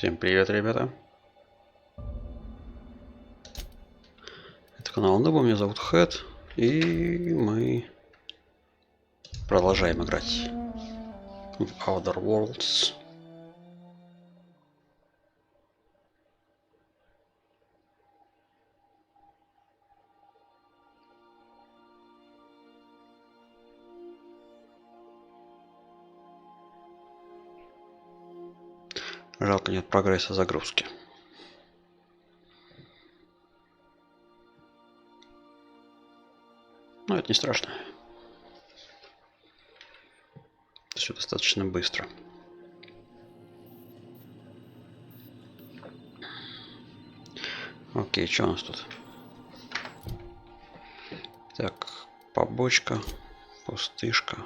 Всем привет, ребята. Это канал Новая, меня зовут Хэт, и мы продолжаем играть в Outer Worlds. Жалко, нет прогресса загрузки. Но это не страшно. Все достаточно быстро. Окей, что у нас тут? Так, побочка, пустышка.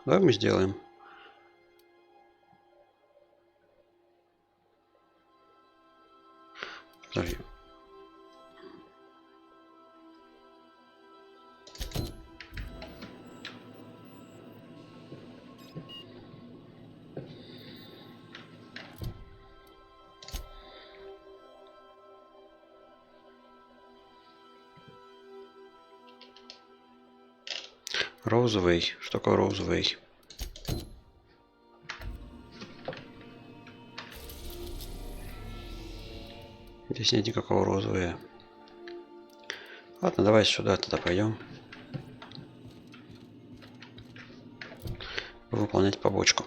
Давай мы сделаем. Подожди. Розовый. Что такое розовый? Здесь нет никакого розового. Ладно, давай сюда тогда пойдем. Выполнять побочку.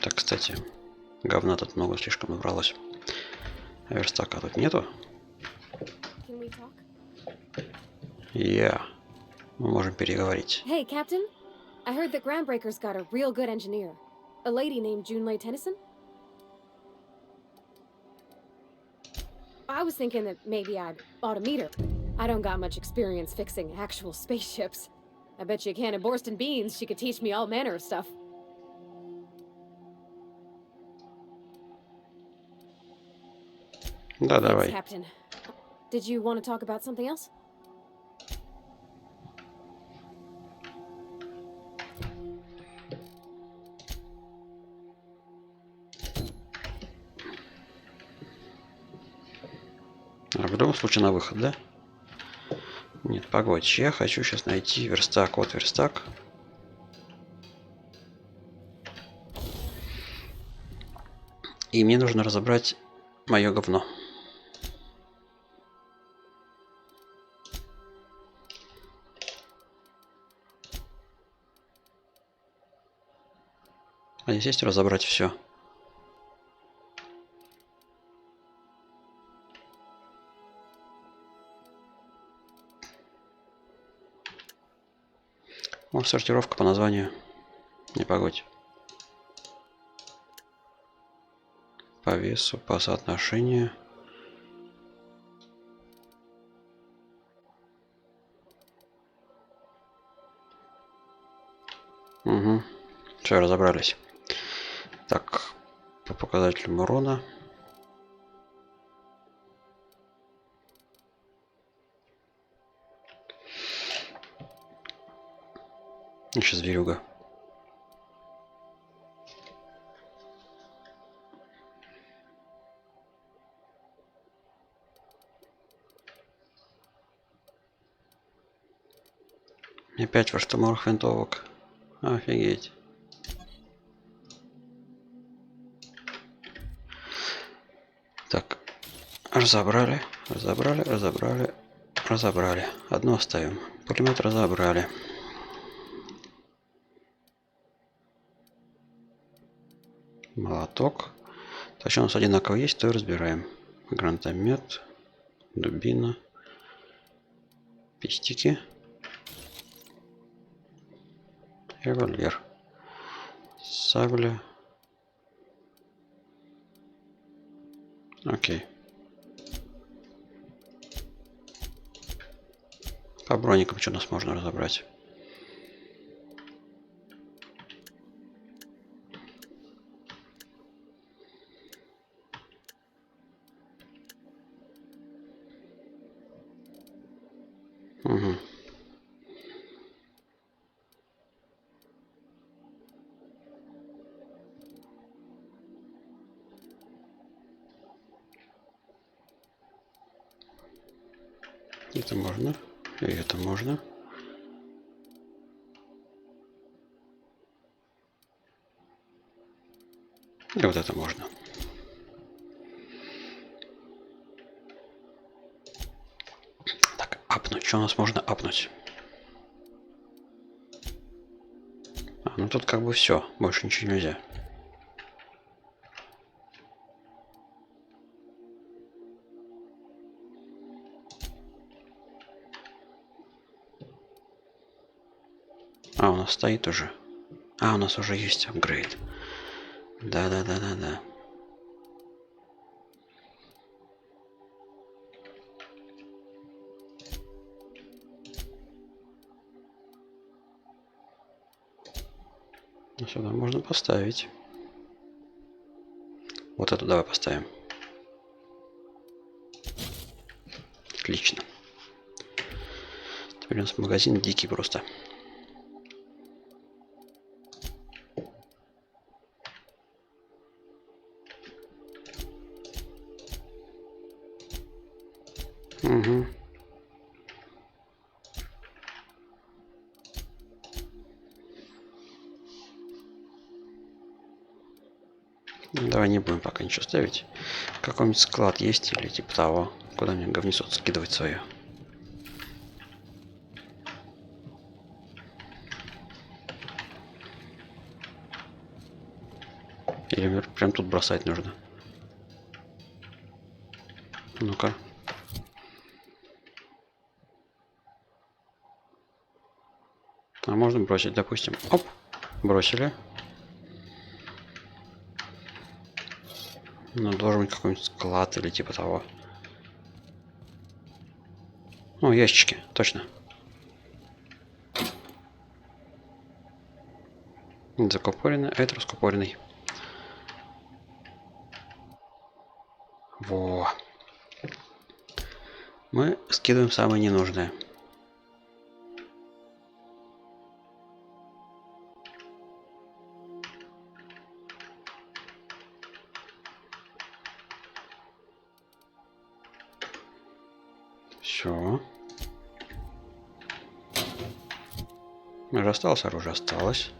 Так, кстати, говна тут много слишком набралось. Верстака тут нету. Мы можем переговорить. Hey, Captain. I heard that Groundbreaker's got a real good engineer. A lady named Junlei Tennyson. I was thinking that maybe I'd ought to meet her. I don't got much experience fixing actual spaceships. I bet you a can of Borston beans she could teach me all manner of stuff. Да, давай. Thanks, Captain. Did you want to talk about something else? В любом случае на выход, да? Нет, погодь, я хочу сейчас найти верстак. Вот верстак. И мне нужно разобрать мое говно. А здесь есть разобрать все. Ну, сортировка по названию. Не погодь. По весу, по соотношению. Угу. Все, разобрались. Так, по показателям урона. Еще зверюга. И 5 штурмовых винтовок. Офигеть. Так, разобрали. Одно оставим. Пулемет разобрали. Молоток. Так, что у нас одинаково есть, то и разбираем. Гранатомет, дубина, пистики, револьвер, сабля. Окей. По броникам что у нас можно разобрать? Угу. Это можно. И это можно. И вот это можно. Так, апнуть. Что у нас можно апнуть? Ну тут как бы все. Больше ничего нельзя. А, у нас стоит уже. А, у нас уже есть апгрейд. Да. Сюда можно поставить. Вот эту давай поставим. Отлично. Теперь у нас магазин дикий просто. Угу. Давай не будем пока ничего ставить. Какой-нибудь склад есть или типа того, куда мне говнецо скидывать свое. Или прям тут бросать нужно. Ну-ка. А можно бросить, допустим. Оп, бросили. Ну, должен быть какой-нибудь склад или типа того. О, ящички, точно. Закупоренный, а это раскупоренный. Во. Мы скидываем самое ненужное. Все. Уже осталось оружие, осталось.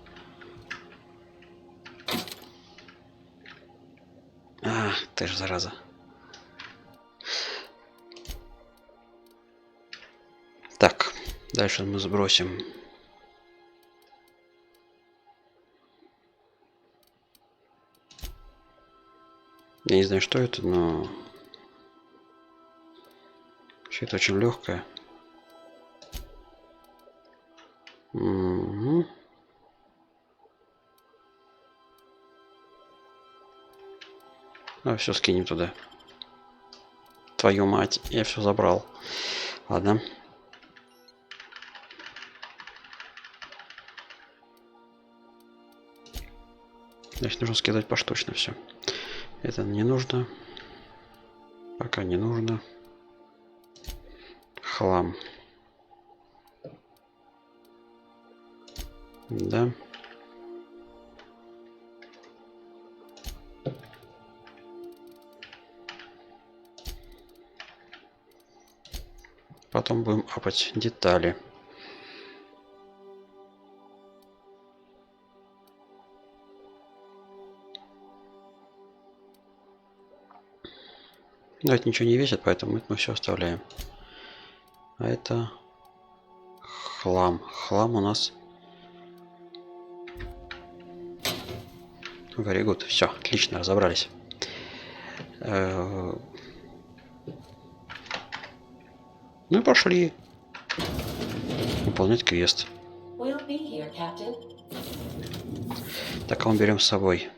А, ты же зараза. Так, дальше мы сбросим. Я не знаю, что это, но все это очень легкое. Угу. А все скинем туда. Твою мать, я все забрал. Ладно. Значит, нужно скидывать поштучно все. Это не нужно. Пока не нужно. Хлам. Да. Потом будем апать детали. Но это ничего не весит, поэтому мы все оставляем. А это хлам. Хлам у нас... Very good. Все, отлично, разобрались. Ну и пошли выполнять квест. Так, а мы берем с собой.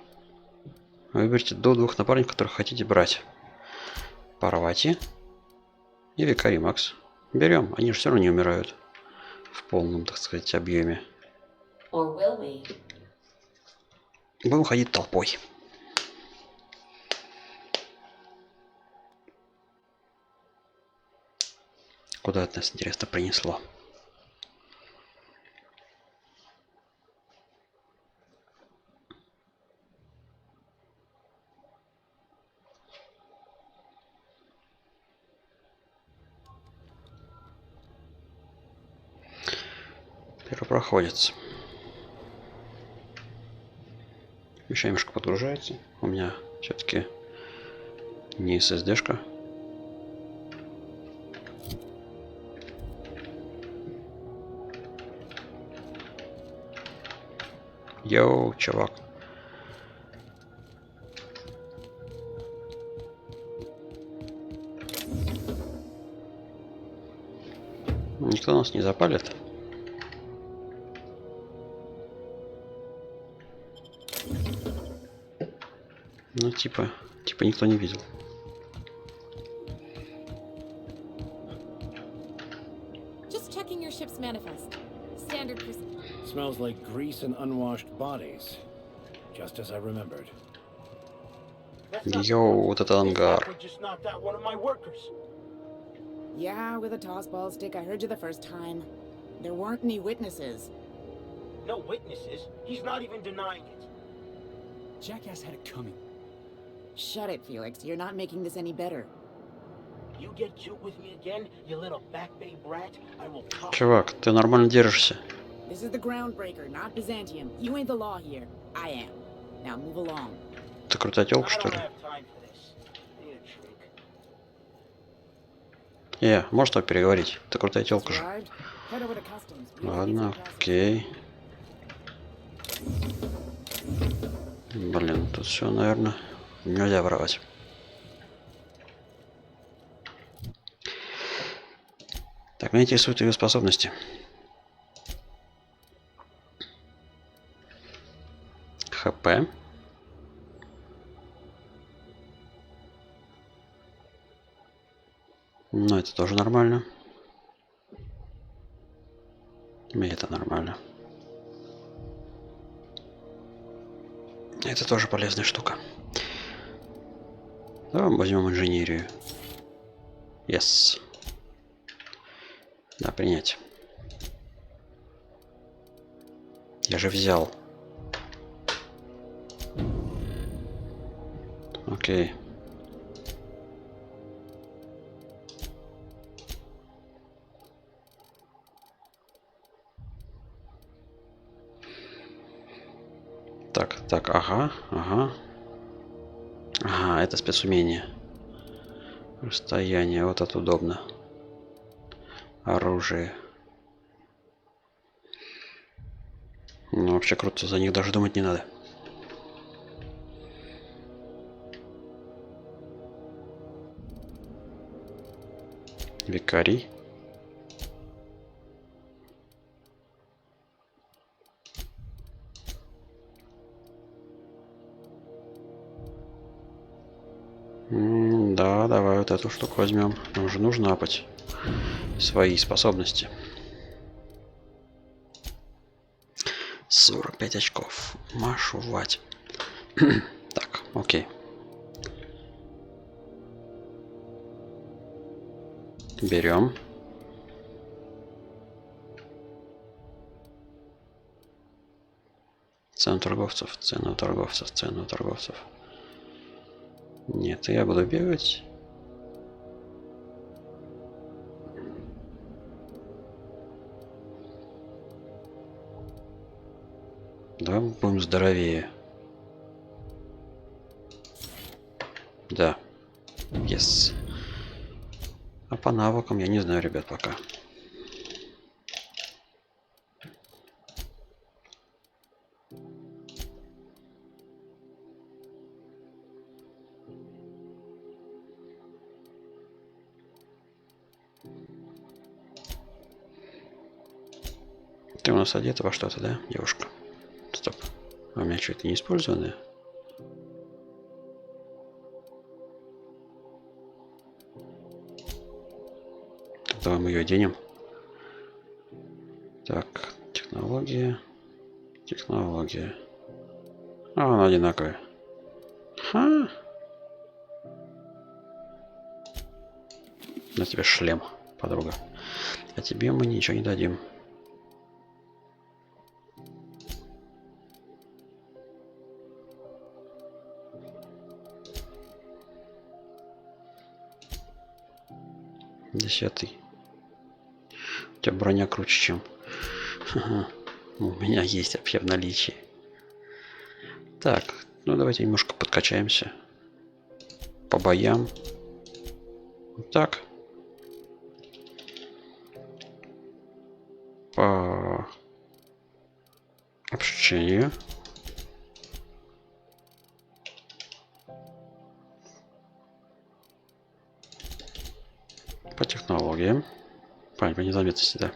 Выберите до 2 напарников, которых хотите брать. Парвати и Викари Макс. Берем, они же все равно не умирают в полном, так сказать, объеме. Будем ходить толпой. Куда это нас, интересно, принесло? проходится. Еще немножко подгружается. У меня все-таки не SSD-шка. Йоу, чувак. Никто нас не запалит. Ну, типа никто не видел. Just checking your ship's manifest. Standard procedure. Smells like grease and unwashed bodies. Just as I remembered. Йоу, вот это ангар. Yeah, with a tossball stick. I heard you the first time. There weren't any witnesses. No witnesses? He's not even denying it. Jackass had it coming. Shut it, Felix. You're not making this any better. You get cute with me again, you little back bay brat, I will pop. Чувак, ты нормально держишься. This is the groundbreaker, not Byzantium. You ain't the law here. I am. Now move along. Ты крутая тёлка, I что don't ли? have time for this. I need a trick. Можешь так переговорить? Ты крутая тёлка же. Right? Head over to customs. We gotta get Ладно, some process. окей. Блин, тут все, наверное, нельзя воровать. Так, меня интересуют ее способности. ХП. Ну, это тоже нормально. И это нормально. Это тоже полезная штука. Давай возьмем инженерию. Yes. Да, принять. Я же взял. Окей. Так, ага. Ага, это спецумение. Расстояние, вот это удобно. Оружие. Ну, вообще круто, за них даже думать не надо. Викарий. Да, давай вот эту штуку возьмем. Нам же нужно апать свои способности. 45 очков. Машу вать. Так, окей. Берем. Цену торговцев, цену торговцев, цену торговцев. Нет, я буду бегать. Давай будем здоровее. Да. Yes. А по навыкам я не знаю, ребят, пока. Ты у нас одета во что-то, да, девушка? Стоп. А у меня что-то не использованное? Давай мы ее оденем. Так, технология. Технология. А, она одинаковая. Ха! На тебе шлем, подруга. А тебе мы ничего не дадим. Десятый. У тебя броня круче, чем... Ага. У меня есть вообще в наличии. Так, ну давайте немножко подкачаемся. По боям. Вот так. По общению. По технологиям. По незаметности, да.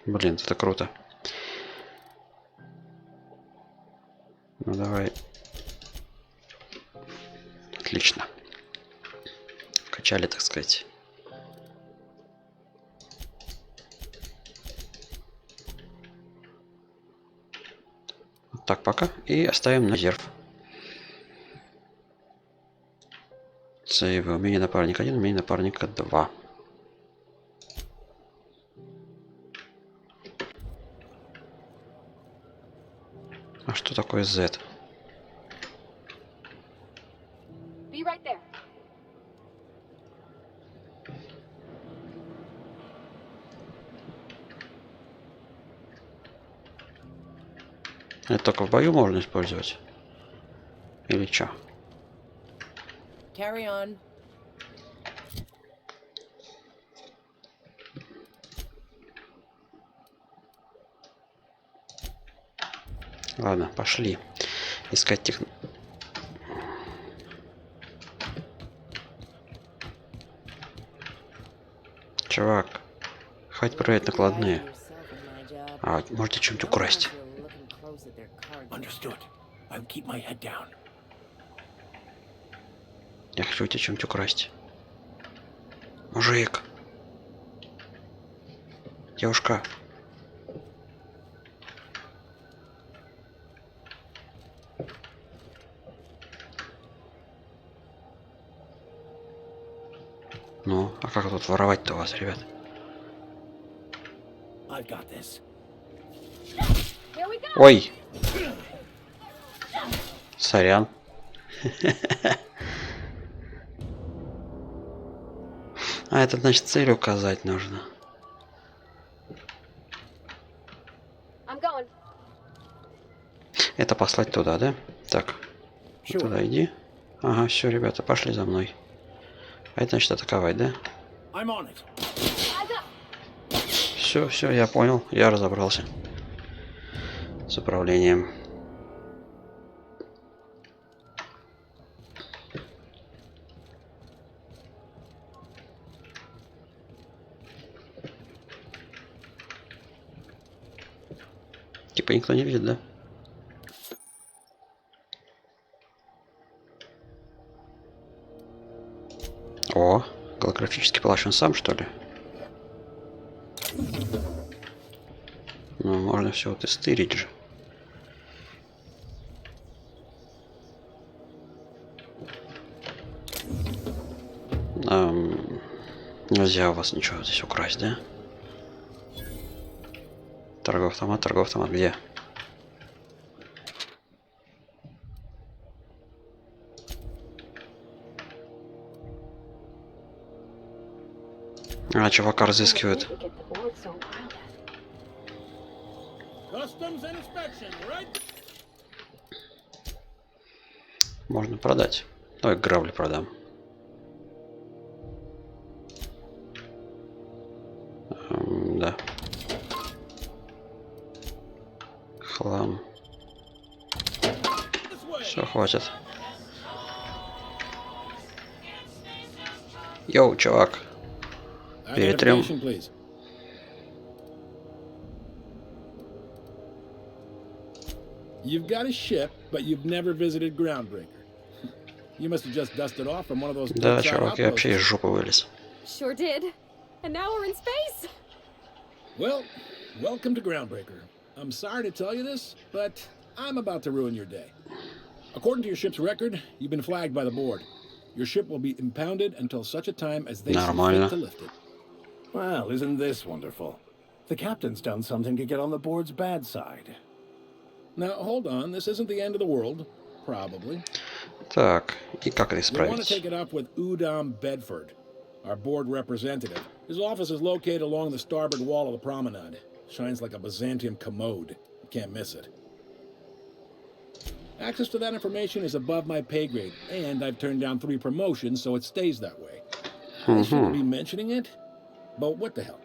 Блин, это круто. Ну давай. Отлично. Качали, так сказать. Вот так пока. И оставим на резерв. Сейвы. Умение напарника 1, умение напарника 2. А что такое Z? Be right there. Это только в бою можно использовать? Или что? Carry on. Ладно, пошли. Искать Чувак, хватит проверять накладные. А, можете что-нибудь украсть. Understood. I'll keep my head down. Я хочу у тебя что-нибудь украсть. Мужик. Девушка. Ну, а как тут воровать-то у вас, ребят? I've got this. Here we go. Ой! Сорян. А, это значит цель указать нужно. I'm going. Это послать туда, да? Так, Sure. туда иди. Ага, все, ребята, пошли за мной. А это значит атаковать, да? I'm on it. Все, я понял, я разобрался с управлением. Типа никто не видит, да? О, голографический плащ он сам, что ли? Ну, можно все вот истырить же. Нельзя у вас ничего здесь украсть, да? Торговый автомат, где? А, чувака разыскивают. Customs and inspection, right? Можно продать. Давай грабли продам. Да. Хлам. Все, хватит. Йоу, чувак. Перетрем. Identification, please. You've got a ship, but you've never visited Groundbreaker. You must have just dusted off from one of those. Да, outside чувак, я вообще из outposts. жопы вылез. Sure did. And now we're in space. Well, welcome to Groundbreaker. I'm sorry to tell you this, but I'm about to ruin your day. According to your ship's record, you've been flagged by the board. Your ship will be impounded until such a time as they see Нормально. fit to lift it. Well, isn't this wonderful? The captain's done something to get on the board's bad side. Now, hold on. This isn't the end of the world. Probably. Так, и как это You'll want to исправить? take it up with Udom Bedford, our board representative. His office is located along the starboard wall of the promenade. Shines like a Byzantium commode. You can't miss it. Access to that information is above my pay grade, and I've turned down 3 promotions, so it stays that way. I shouldn't be mentioning it, but what the hell?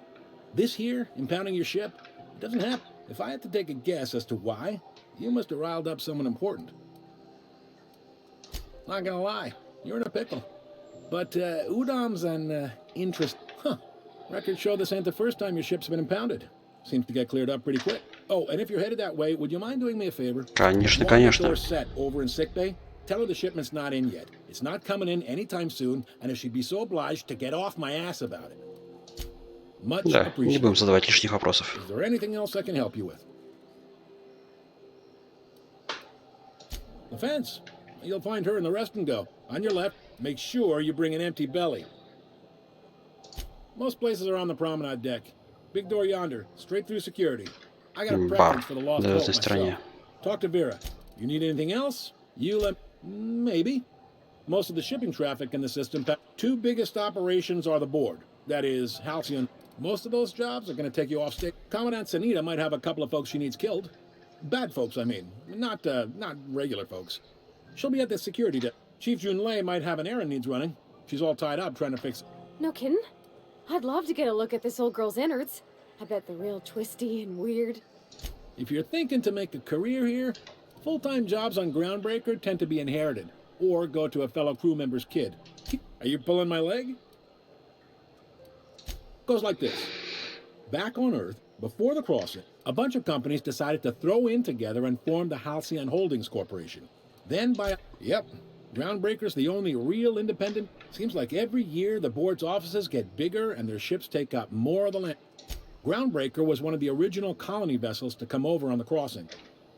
This here, impounding your ship, it doesn't happen. If I had to take a guess as to why, you must have riled up someone important. Not gonna lie, you're in a pickle. But Udom's an interest. Huh. Records show this ain't the first time your ship's been impounded. Seems to get cleared up pretty quick. Oh, and if you're headed that way, would you mind doing me a favor? Конечно, Walk конечно. the door set over in sickbay. Tell her the shipment's not in yet. It's not coming in anytime soon, and if she'd be so obliged to get off my ass about it. Much Да, не appreciated. будем задавать лишних вопросов. Is there anything else I can help you with? The fence. You'll find her in the rest and go. On your left, make sure you bring an empty belly. Most places are on the promenade deck. Big door yonder, straight through security. I got a Бар preference for the в lost boat звездной стране. myself. Talk to Vera. You need anything else? You let... Maybe. Most of the shipping traffic in the system... 2 biggest operations are the board. That is, Halcyon. Most of those jobs are going to take you off stage. Commandant Sanita might have a couple of folks she needs killed. Bad folks, I mean. Not regular folks. She'll be at the security desk. Chief Junlei might have an errand needs running. She's all tied up trying to fix... No kidding? I'd love to get a look at this old girl's innards. I bet they're real twisty and weird. If you're thinking to make a career here, full-time jobs on Groundbreaker tend to be inherited, or go to a fellow crew member's kid. Are you pulling my leg? Goes like this. Back on Earth, before the crossing, a bunch of companies decided to throw in together and form the Halcyon Holdings Corporation. Then Yep, Groundbreaker's the only real independent. Seems like every year the board's offices get bigger and their ships take up more of the land. Groundbreaker was one of the original colony vessels to come over on the crossing.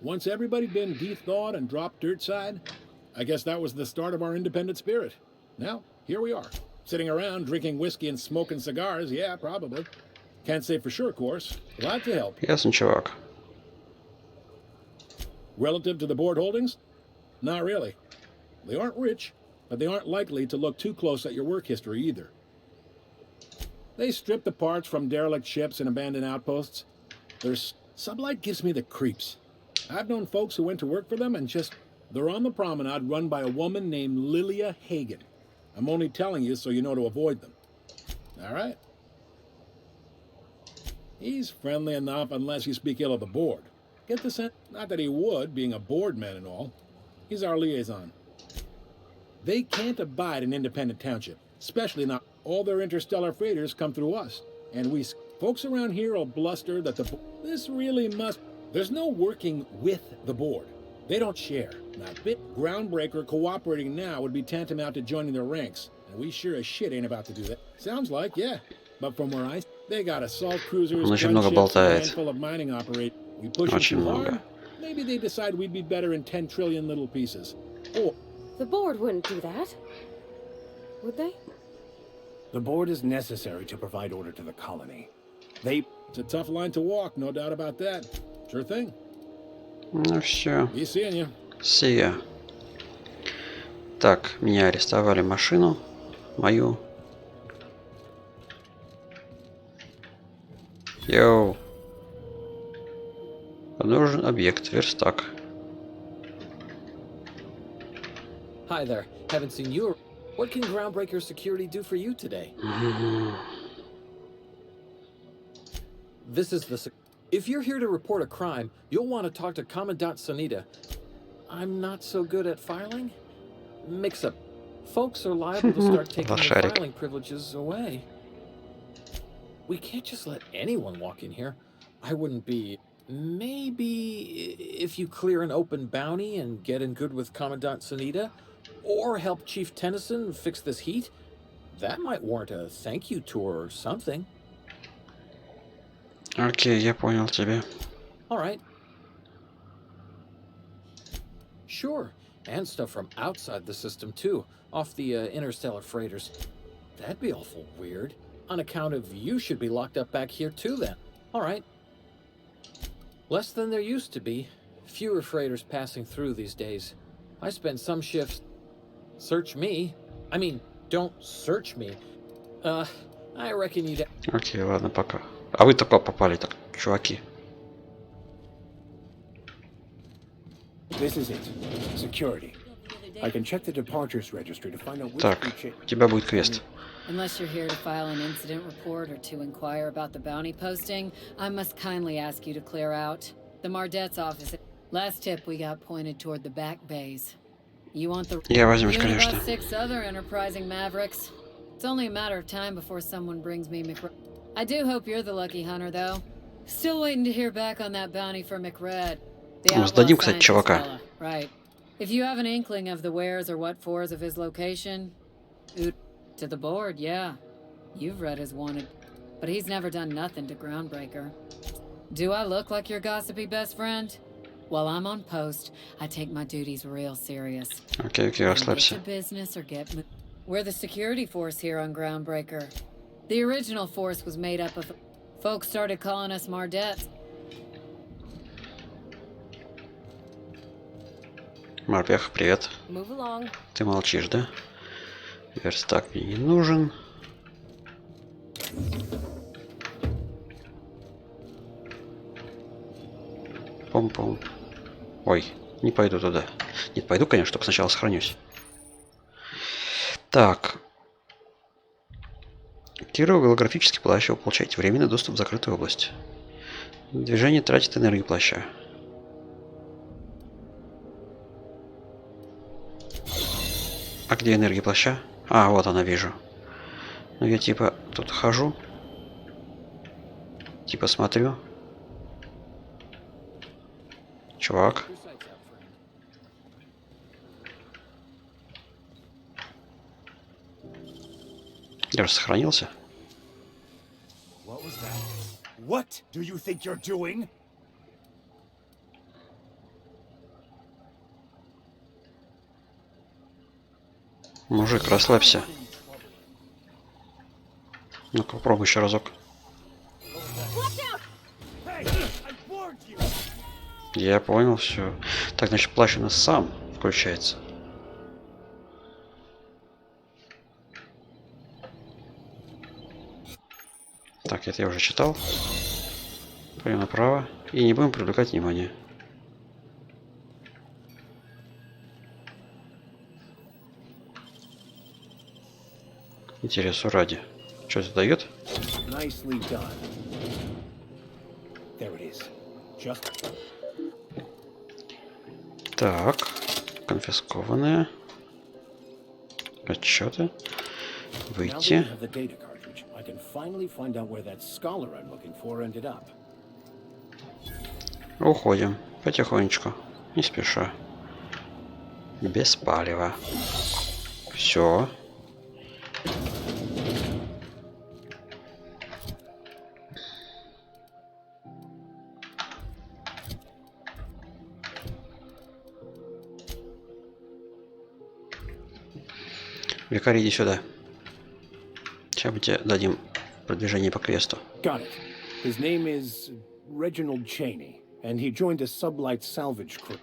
Once everybody been de-thawed and dropped dirt side, I guess that was the start of our independent spirit. Now, here we are, sitting around drinking whiskey and smoking cigars. Yeah, probably. Can't say for sure, of course. Glad to help. Ясно, чувак. Relative to the board holdings? Not really. They aren't rich, but they aren't likely to look too close at your work history either. They strip the parts from derelict ships and abandoned outposts. Their sublight gives me the creeps. I've known folks who went to work for them and they're on the promenade run by a woman named Lilia Hagen. I'm only telling you so you know to avoid them. All right? He's friendly enough unless you speak ill of the board. Get the sense, not that he would, being a board man and all. He's our liaison. They can't abide an independent township, especially not all their interstellar freighters come through us. And folks around here will bluster that this really must... There's no working with the board. They don't share. Not bit. Groundbreaker cooperating now would be tantamount to joining their ranks. And we sure as shit ain't about to do that. Sounds like, yeah. But from where they got assault cruisers, Он очень много gunships, and a болтает. handful of mining operators. We push them Очень too много. hard, maybe they decide we'd be better in 10 trillion little pieces. Or The board wouldn't do that. Would they? The board is necessary to provide order to the colony. it's a tough line to walk, no doubt about that. Sure thing. Ну все. Be seeing you. Сия. Так, меня арестовали машину. Мою. Йоу. Нужен объект. Верстак. Hi there. Haven't seen you. What can Groundbreaker Security do for you today? This is the... If you're here to report a crime, you'll want to talk to Commandant Sanita. I'm not so good at filing. Mix-up. Folks are liable to start taking their Лошарик. filing privileges away. We can't just let anyone walk in here. I wouldn't be... Maybe if you clear an open bounty and get in good with Commandant Sanita, or help Chief Tennyson fix this heat, that might warrant a thank you tour or something. Окей, я понял тебя. All right. Sure, and stuff from outside the system too, off the interstellar freighters. That'd be awful weird. On account of you should be locked up back here too then. All right. Less than there used to be. Fewer freighters passing through these days. I spend some shifts. Search me. I mean, don't search me. I reckon you'd. Окей, ладно, пока. А вы только попали так, чуваки. This is it. Security. I can check the departures registry to find out which Так, crew у тебя будет квест. Unless you're here to file an incident report or to inquire about the bounty posting, I must kindly ask you to clear out. The Mardet's office. Last tip we got pointed toward the back bays. You want the... Я возьмусь, You and конечно. about 6 other enterprising mavericks. It's only a matter of time before someone brings me McRed. I do hope you're the lucky hunter, though. Still waiting to hear back on that bounty for McRed. The Ну, outlaw сдадим, кстати, scientist чувака. fella. Right. If you have an inkling of the wheres or what fors of his location, to the board, yeah. You've read his wanted, but he's never done nothing to Groundbreaker. Do I look like your gossipy best friend? While I'm on post, I take my duties real serious. Окей, окей, Get to расслабься. business or get... We're the security force here on Groundbreaker. The original force was made up of... Folks started calling us Mardets. Морпех, привет. Move along. Ты молчишь, да? Верстак мне не нужен. Пом-пом. Ой, не пойду туда. Нет, пойду, конечно, только сначала сохранюсь. Так. Активируя голографический плащ, вы получаете временный доступ в закрытую область. Движение тратит энергию плаща. А где энергия плаща? А, вот она, вижу. Ну, я типа тут хожу. Типа смотрю. Чувак. Я же сохранился. What was that? What do you think you're doing? Мужик, расслабься. Ну-ка, попробуй еще разок. Hey, I warned you. Я понял, все. Так, значит, плащ у нас сам включается. Так, это я уже читал. Пойдем направо. И не будем привлекать внимание. Интересу ради. Что это дает? Nicely done. There it is. Just Так. Конфискованные. Отчеты. now that we Выйти. have the data cartridge, I can finally find out where that scholar I'm looking for ended up. Уходим. Потихонечку. Не спеша. Без палева. Все. Викарий, иди сюда. Сейчас мы тебе дадим продвижение по квесту. Got it. His name is Reginald Cheney, and he joined a sublight salvage crew.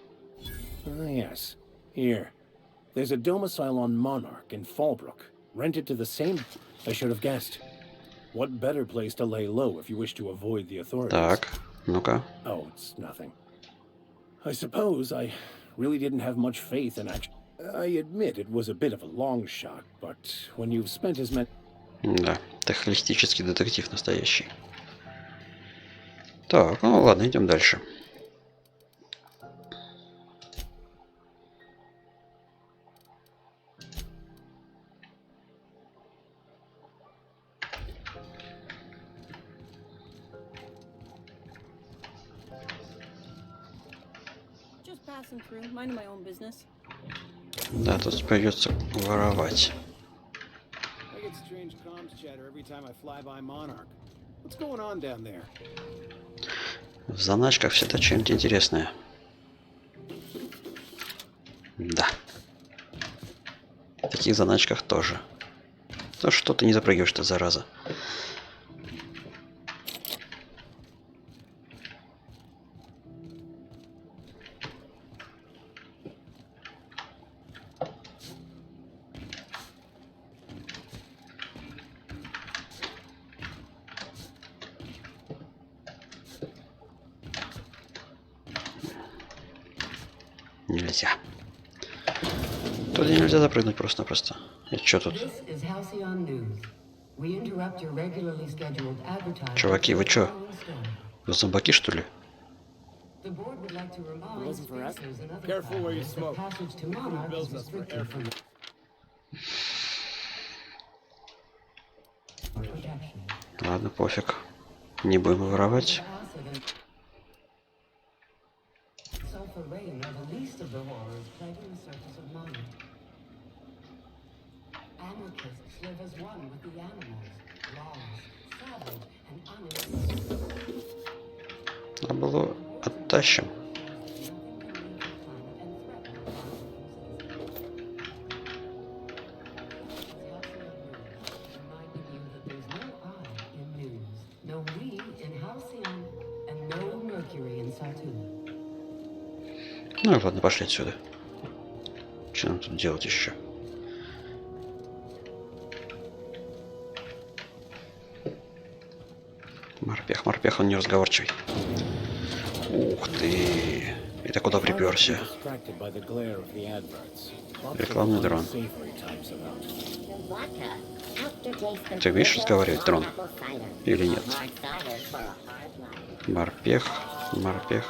Ah, yes. Here. There's a domicile on Monarch in Fallbrook, rented to the same... I should have guessed. What better place to lay low if you wish to avoid the authorities? Так, ну-ка. Oh, it's nothing. I suppose I really didn't have much faith in action. I admit it was a bit of a long shot, but when you've spent as many... Да, это холистический детектив настоящий. Так, ну ладно, идем дальше. Just passing through, minding my own business. Да, тут придется воровать. I get strange comms chatter every time I fly by Monarch. What's going on down there? В заначках всегда что-нибудь интересное. Да. В таких заначках тоже. То что ты не запрыгиваешь-то, зараза. Нельзя. Туда нельзя запрыгнуть просто-напросто. Это что тут? Чуваки, вы чё? Вы зомбаки, что ли? It wasn't for us. Careful where you smoke. Who builds us for air for Ладно, пофиг. Не будем воровать. А было оттащим. Ну и ладно, пошли отсюда. Что нам тут делать еще? Морпех, морпех, он неразговорчивый. Ух ты! Это куда приперся? Рекламный дрон. Ты умеешь разговаривать, дрон? Или нет? Морпех, морпех.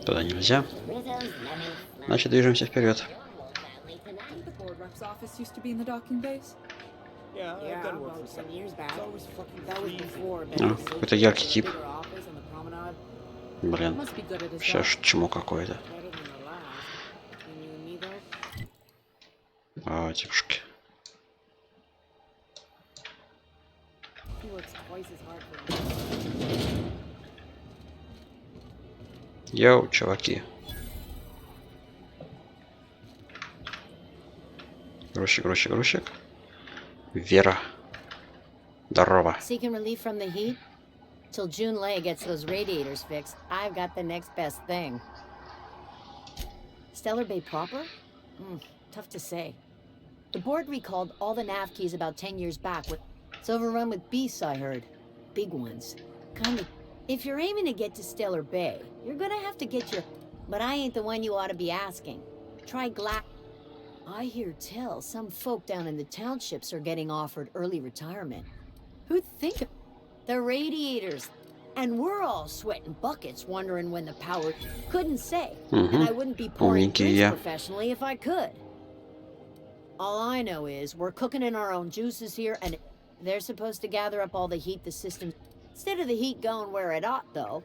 Туда нельзя. Значит, движемся вперед. Какой-то яркий тип. Блин, сейчас чмо какое-то. А, девушки. Йоу, чуваки. Грузчик, грузчик, грузчик. Вера. Здорово. Seeking relief from the heat? Till Junlei gets those radiators fixed, I've got the next best thing. Stellar Bay proper? Tough to say. The board recalled all the nav keys about 10 years back. It's overrun with beasts, I heard. Big ones. Kinda. If you're aiming to get to Stellar Bay, you're gonna have to get your... But I ain't the one you ought to be asking. Try I hear tell some folk down in the townships are getting offered early retirement. Who'd think of... The radiators. And we're all sweating buckets wondering when the power... Couldn't say. And I wouldn't be pouring drinks professionally if I could. All I know is we're cooking in our own juices here, and they're supposed to gather up all the heat the system... Instead of the heat going where it ought, though,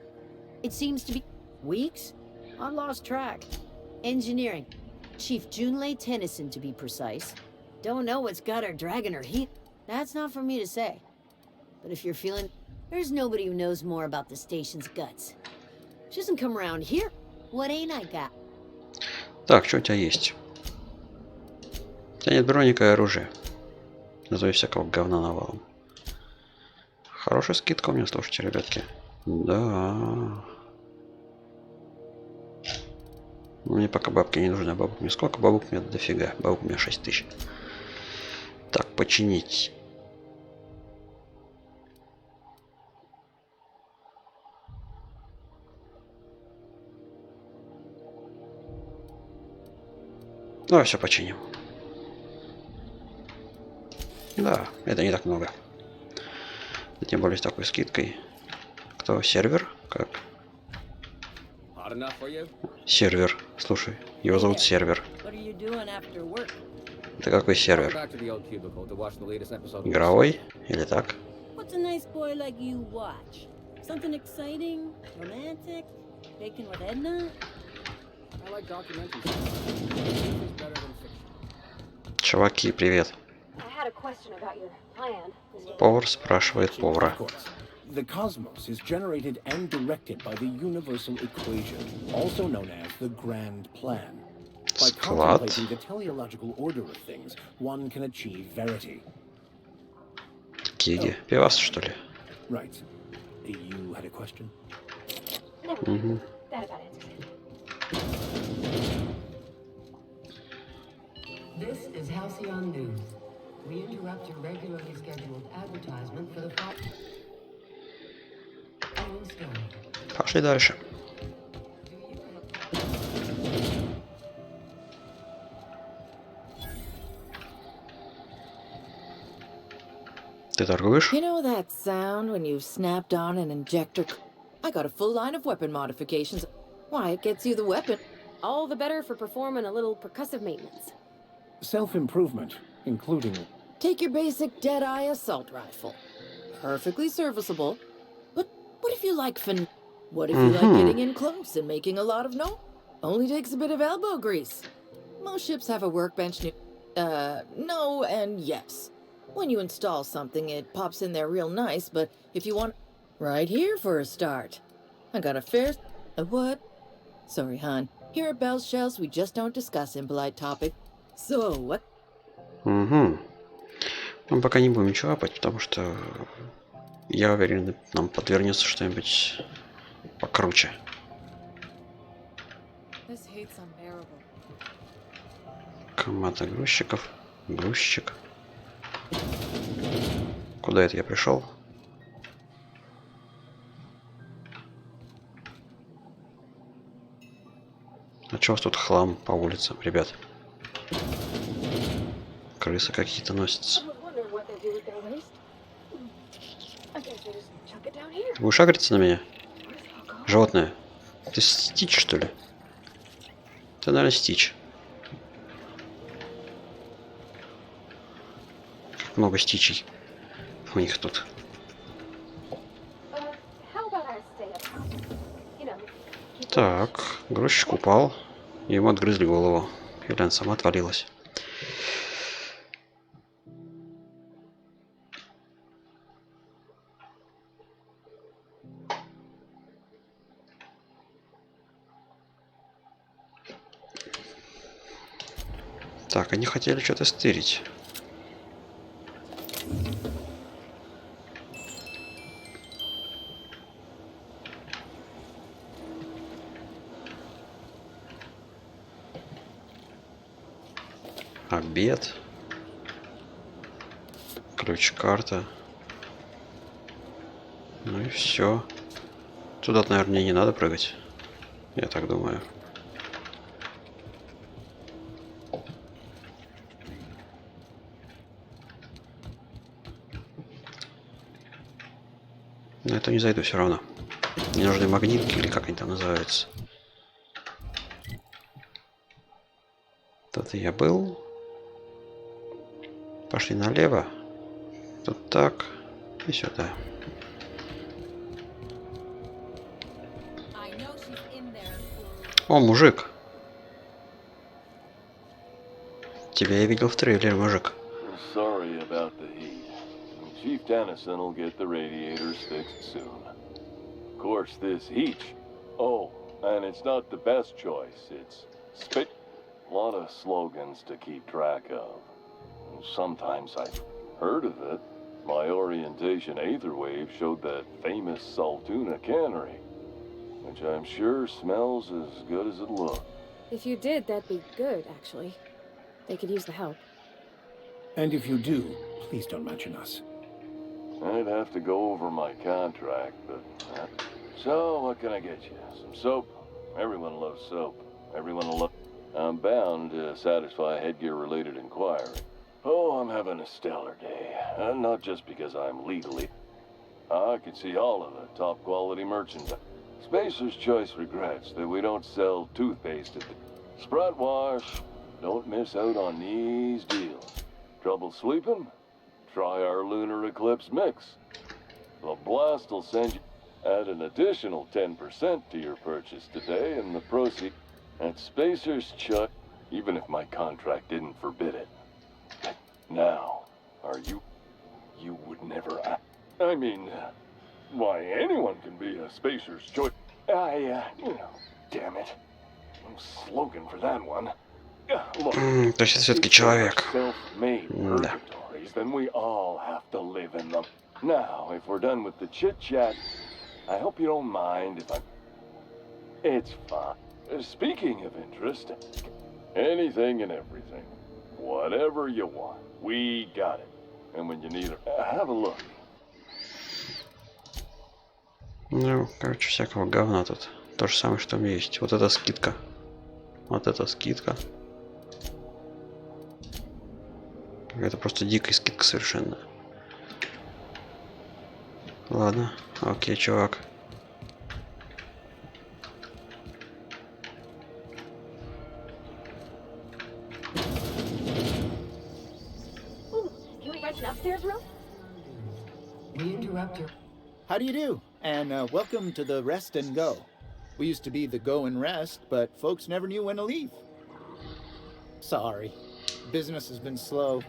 it seems to be... Weeks? I've lost track. Engineering. Chief Junlei Tennyson, to be precise. Don't know what's got her dragging her heat. That's not for me to say. But if you're feeling... There's nobody who knows more about the station's guts. She doesn't come around here. What ain't I got? Так, что у тебя есть? У тебя нет броника и оружия. Зато и всякого говна навалом. Хорошая скидка у меня, слушайте, ребятки. Да. Мне пока бабки не нужны, а бабок мне сколько? Бабок у меня дофига. Бабок у меня 6000. Так, починить. Давай все починим. Да, это не так много. Тем более с такой скидкой. Кто? Сервер? Как? Сервер. Слушай, его зовут Сервер. Это какой сервер? Игровой? Или так? Чуваки, привет. Повар спрашивает повара. The cosmos is generated and directed by the universal equation, also known as the grand plan. By contemplating the teleological order of things, one can achieve verity. Киги, пивас, что ли? Right. You had a question? This is Halcyon News. We interrupt your regularly scheduled advertisement for the following story. Пошли дальше. Ты торгуешь? You know that sound when you've snapped on an injector? I got a full line of weapon modifications. Why, it gets you the weapon. All the better for performing a little percussive maintenance. Self-improvement, including... Take your basic Deadeye assault rifle. Perfectly serviceable. But what if you like What if you like getting in close and making a lot of noise? Only takes a bit of elbow grease. Most ships have a workbench no and yes. When you install something, it pops in there real nice, but if you want... Right here for a start. I got a fair... A what? Sorry, hon. Here at Bell's Shells, we just don't discuss impolite topic. So, what? Угу. Мы пока не будем ничего апать, потому что я уверен, нам подвернется что-нибудь покруче. Команда грузчиков. Грузчик. Куда это я пришел? А чё у вас тут хлам по улицам, ребят? Крысы какие-то носятся. Ты будешь агриться на меня? Животное. Ты Стич, что ли? Ты, наверное, Стич. Много стичей у них тут. Так, грузчик упал. Ему отгрызли голову. Или она сама отвалилась. Так, они хотели что-то стырить. Обед. Ключ-карта. Ну и все. Туда, наверное, мне не надо прыгать. Я так думаю. На это не зайду все равно. Мне нужны магнитки или как они там называются. Тут я был. Пошли налево. Тут так. И сюда. О, мужик. Тебя я видел в трейлере, мужик. Sorry about the heat. Chief Dennison will get the radiators fixed soon. Of course, this heat. Oh, and it's not the best choice. It's spit. A lot of slogans to keep track of. Sometimes I've heard of it. My orientation aether wave showed that famous Saltuna cannery, which I'm sure smells as good as it looks. If you did, that'd be good, actually. They could use the help. And if you do, please don't mention us. I'd have to go over my contract, but... So, what can I get you? Some soap? Everyone loves soap. Everyone will love... I'm bound to satisfy a headgear-related inquiry. Oh, I'm having a stellar day. Not just because I'm legally... I could see all of the top-quality merchandise. Spacer's Choice regrets that we don't sell toothpaste at the... Sprite Wash, don't miss out on these deals. Trouble sleeping? Try our Lunar Eclipse mix. The Blast will send you... Add an additional 10% to your purchase today, and the proceeds... At Spacer's Choice, even if my contract didn't forbid it. Now, are you... You would never... I mean, why, anyone can be a Spacer's Choice. Damn it. No slogan for that one. Look, То есть это все-таки человек. self-made purgatories, then we all have to live in them. Now, if we're done with the chit-chat, I hope you don't mind if I... It's fine. Speaking of interest, anything and everything. Whatever you want, we got it. And when you need it, have a look. Ну, короче, всякого говна тут. То же самое, что у меня есть. Вот эта скидка. Вот эта скидка. Это просто дикая скидка совершенно. Ладно, окей, чувак. Can we rent an upstairs room? We interrupt your... How do you do? And welcome to the Rest and Go. We used to be the Go and Rest, but folks never knew when to leave. Sorry. Business has been slow.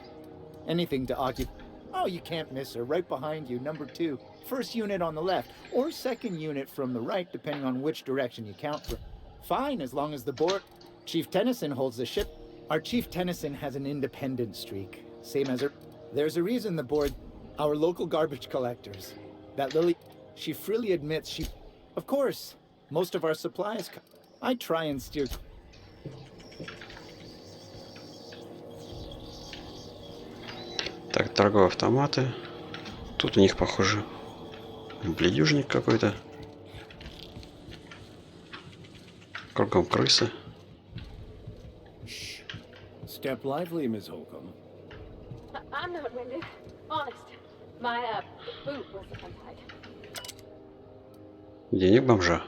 Anything to occupy... Oh, you can't miss her. Right behind you, number 2. First unit on the left, or second unit from the right, depending on which direction you count from. Fine, as long as the board... Chief Tennyson holds the ship. Our Chief Tennyson has an independent streak. Same as her... There's a reason the board... Our local garbage collectors. That Lily... She freely admits she... Of course, most of our supplies... I try and steer... Так, торговые автоматы. Тут у них, похоже, бледюжник какой-то. Кругом крысы. Step lively, Miss Holcomb. I'm not winded. Honest. My boot was untied. Денег бомжа.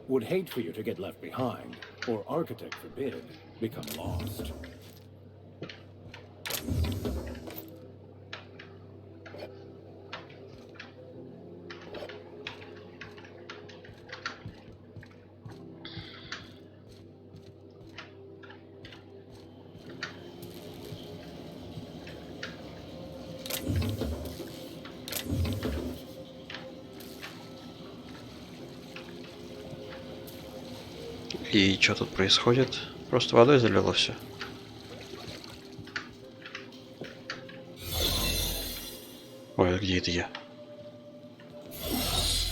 Would hate for you to get left behind, or architect forbid, become lost. И что тут происходит? Просто водой залило все. Ой, а где это я?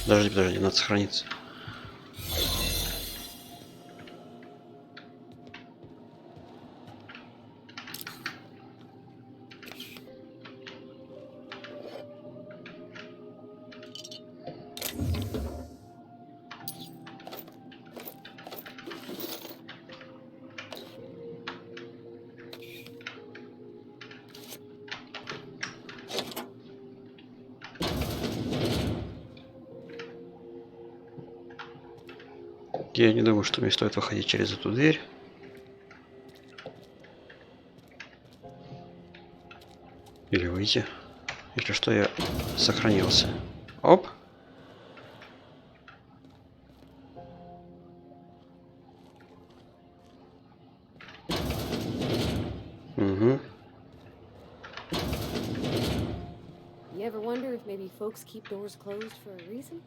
Подожди, надо сохраниться. Я не думаю, что мне стоит выходить через эту дверь. Или выйти. Если что, я сохранился. Оп. Угу. You ever wonder if maybe folks keep doors closed for a reason?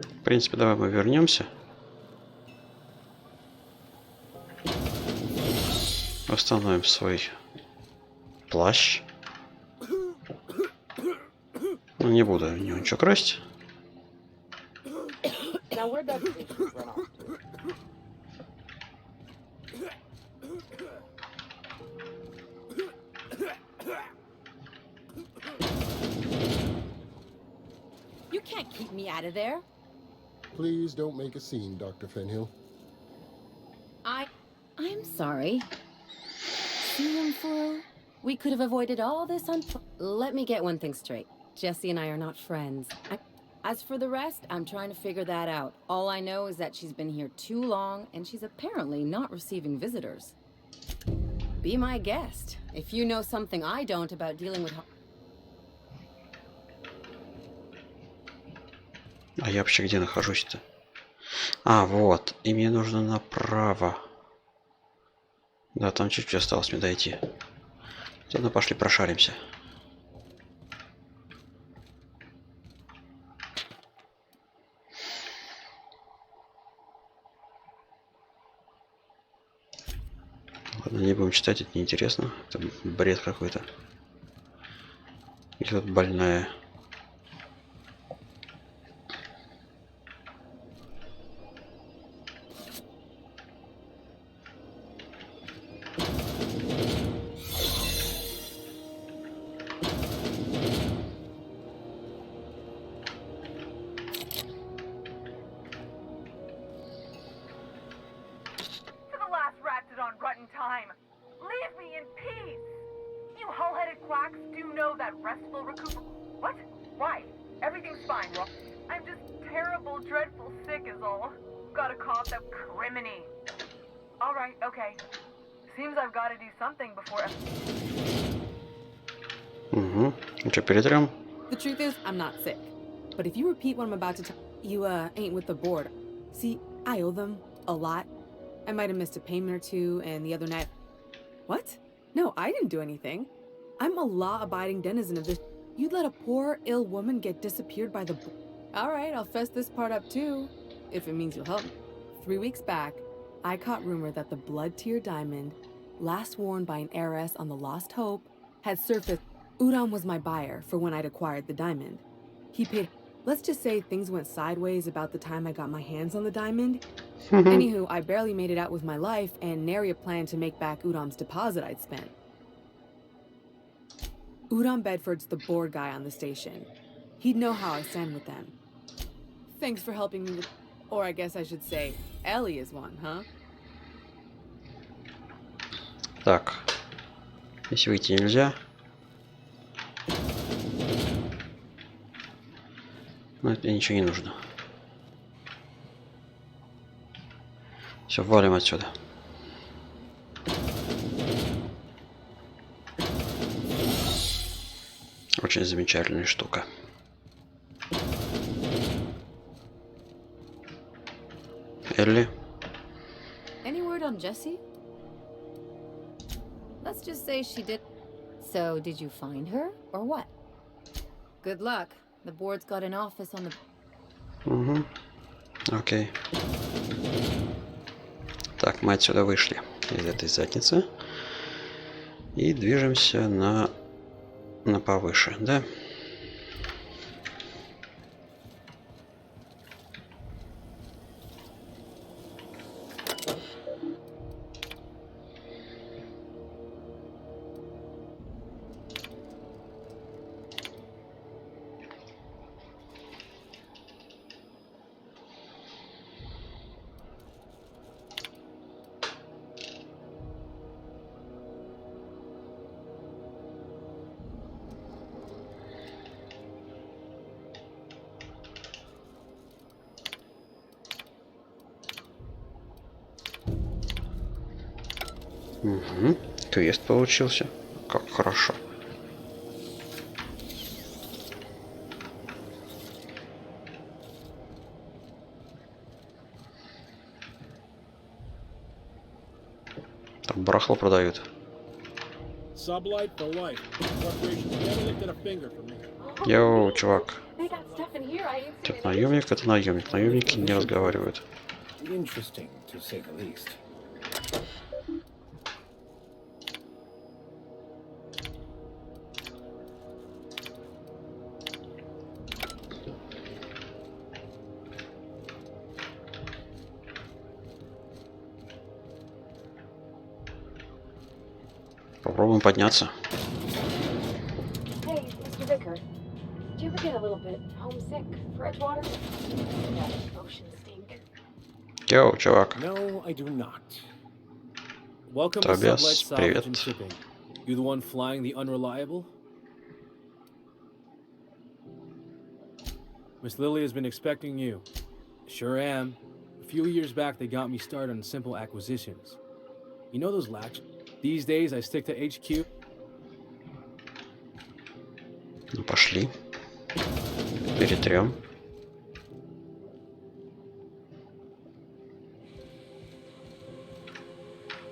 В принципе, давай мы вернемся. Восстановим свой плащ. Ну, не буду в него ничего красть. Now where'd that bitch run off to? You can't keep me out of there. Please don't make a scene, Dr. Fenhill. I'm sorry. See him, fool? We could have avoided all this Let me get one thing straight. Jessie and I are not friends. As for the rest, I'm trying to figure that out. All I know is that she's been here too long, and she's apparently not receiving visitors. Be my guest. If you know something I don't about dealing with... А я вообще где нахожусь-то? А, вот. И мне нужно направо. Да, там чуть-чуть осталось мне дойти. Ладно, пошли прошаримся. Ладно, не будем читать, это неинтересно. Это бред какой-то. И тут больная. Угу. Ну что, перетрем? The truth is, I'm not sick. But if you repeat what I'm about to tell you, ain't with the board. See, I owe them a lot. I might have missed a payment or two, and the other night... What? No, I didn't do anything. I'm a law-abiding denizen of this. You'd let a poor, ill woman get disappeared by the... All right, I'll fess this part up too, if it means you'll help me. 3 weeks back, I caught rumor that the blood-tier diamond, last worn by an heiress on the Lost Hope, had surfaced. Udam was my buyer for when I'd acquired the diamond. He paid... Let's just say things went sideways about the time I got my hands on the diamond. Anywho, I barely made it out with my life, and nary a plan to make back Udam's deposit I'd spent. Udam Bedford's the board guy on the station. He'd know how I stand with them. Thanks for helping me with... Or I guess I should say, Ellie is one, huh? Так. Если выйти нельзя. Но это ничего не нужно. Все, валим отсюда. Очень замечательная штука. Элли. Any word on Jessie? Let's just say she did. So, did you find her, or what? Good luck. The board's got an office on the... Угу. Окей. Так, мы отсюда вышли из этой задницы. И движемся на повыше, да? Угу. Квест получился. Как хорошо. Там барахло продают. Йоу, чувак. Это наемник, это наемник. Наемники не разговаривают. Interesting, to say the least. Попробуем подняться. Hey, Mr. Vicker. Do you ever get a little bit homesick for Edgewater? That ocean stink. Йоу, чувак. No, I do not. Welcome to Тобиас, Sublight Salvage привет. and Shipping. You the one flying the Unreliable? Miss Lily has been expecting you. Sure am. A few years back, they got me started on simple acquisitions. You know those lax... These days, I stick to HQ. Ну, пошли. Перетрем.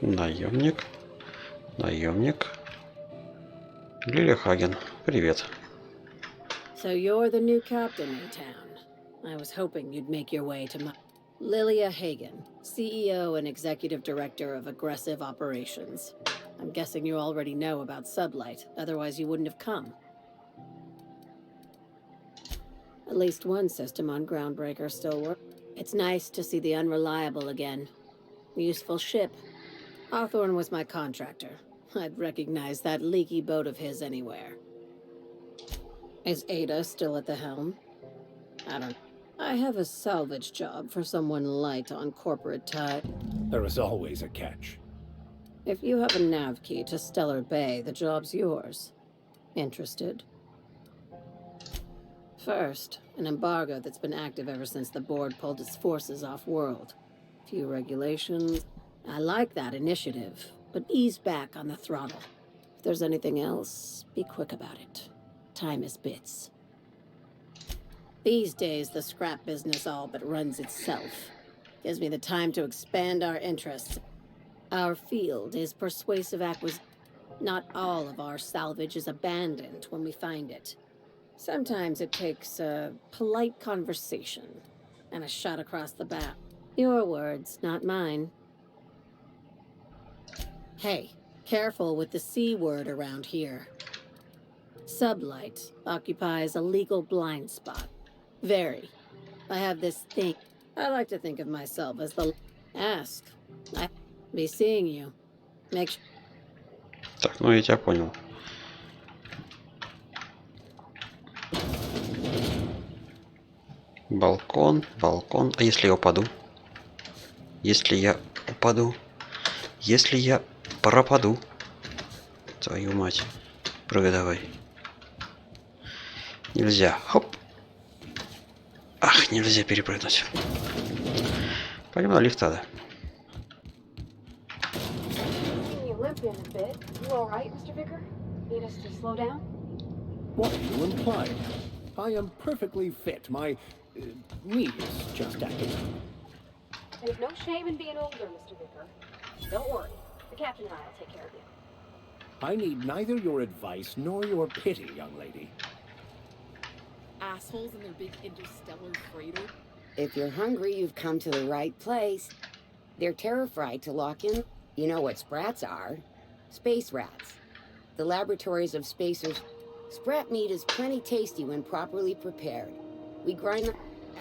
Наемник. Наемник. Лилия Хаген. Привет. So you're the new captain in town. I was hoping you'd make your way to my... Lilia Hagen, CEO and Executive Director of Aggressive Operations. I'm guessing you already know about Sublight, otherwise you wouldn't have come. At least one system on Groundbreaker still works. It's nice to see the Unreliable again. Useful ship. Hawthorne was my contractor. I'd recognize that leaky boat of his anywhere. Is Ada still at the helm? I have a salvage job for someone light on corporate tie. There is always a catch. If you have a nav key to Stellar Bay, the job's yours. Interested? First, an embargo that's been active ever since the board pulled its forces off-world. Few regulations. I like that initiative, but ease back on the throttle. If there's anything else, be quick about it. Time is bits. These days, the scrap business all but runs itself. Gives me the time to expand our interests. Our field is persuasive acquisition. Not all of our salvage is abandoned when we find it. Sometimes it takes a polite conversation and a shot across the bow. Your words, not mine. Hey, careful with the C word around here. Sublight occupies a legal blind spot. Very. I have this thing. I like to think of myself as the... Ask. I be seeing you. Make sure... Так, ну я тебя понял. Балкон, балкон. А если я упаду? Если я упаду? Если я пропаду? Твою мать. Прыгай давай. Нельзя. Хоп. Ах, нельзя перепрыгнуть. Пойдем на лифт тогда. What do you imply? I am perfectly fit. My knees just acting up. There's no shame in being older, Mr. Vicker. Don't worry. The captain and I will take care of you. I need neither your advice nor your pity, young lady. Assholes in their big interstellar freighter. If you're hungry, you've come to the right place. They're terrified to lock in. You know what sprats are? Space rats. The laboratories of spacers. Sprat meat is plenty tasty when properly prepared. We grind them.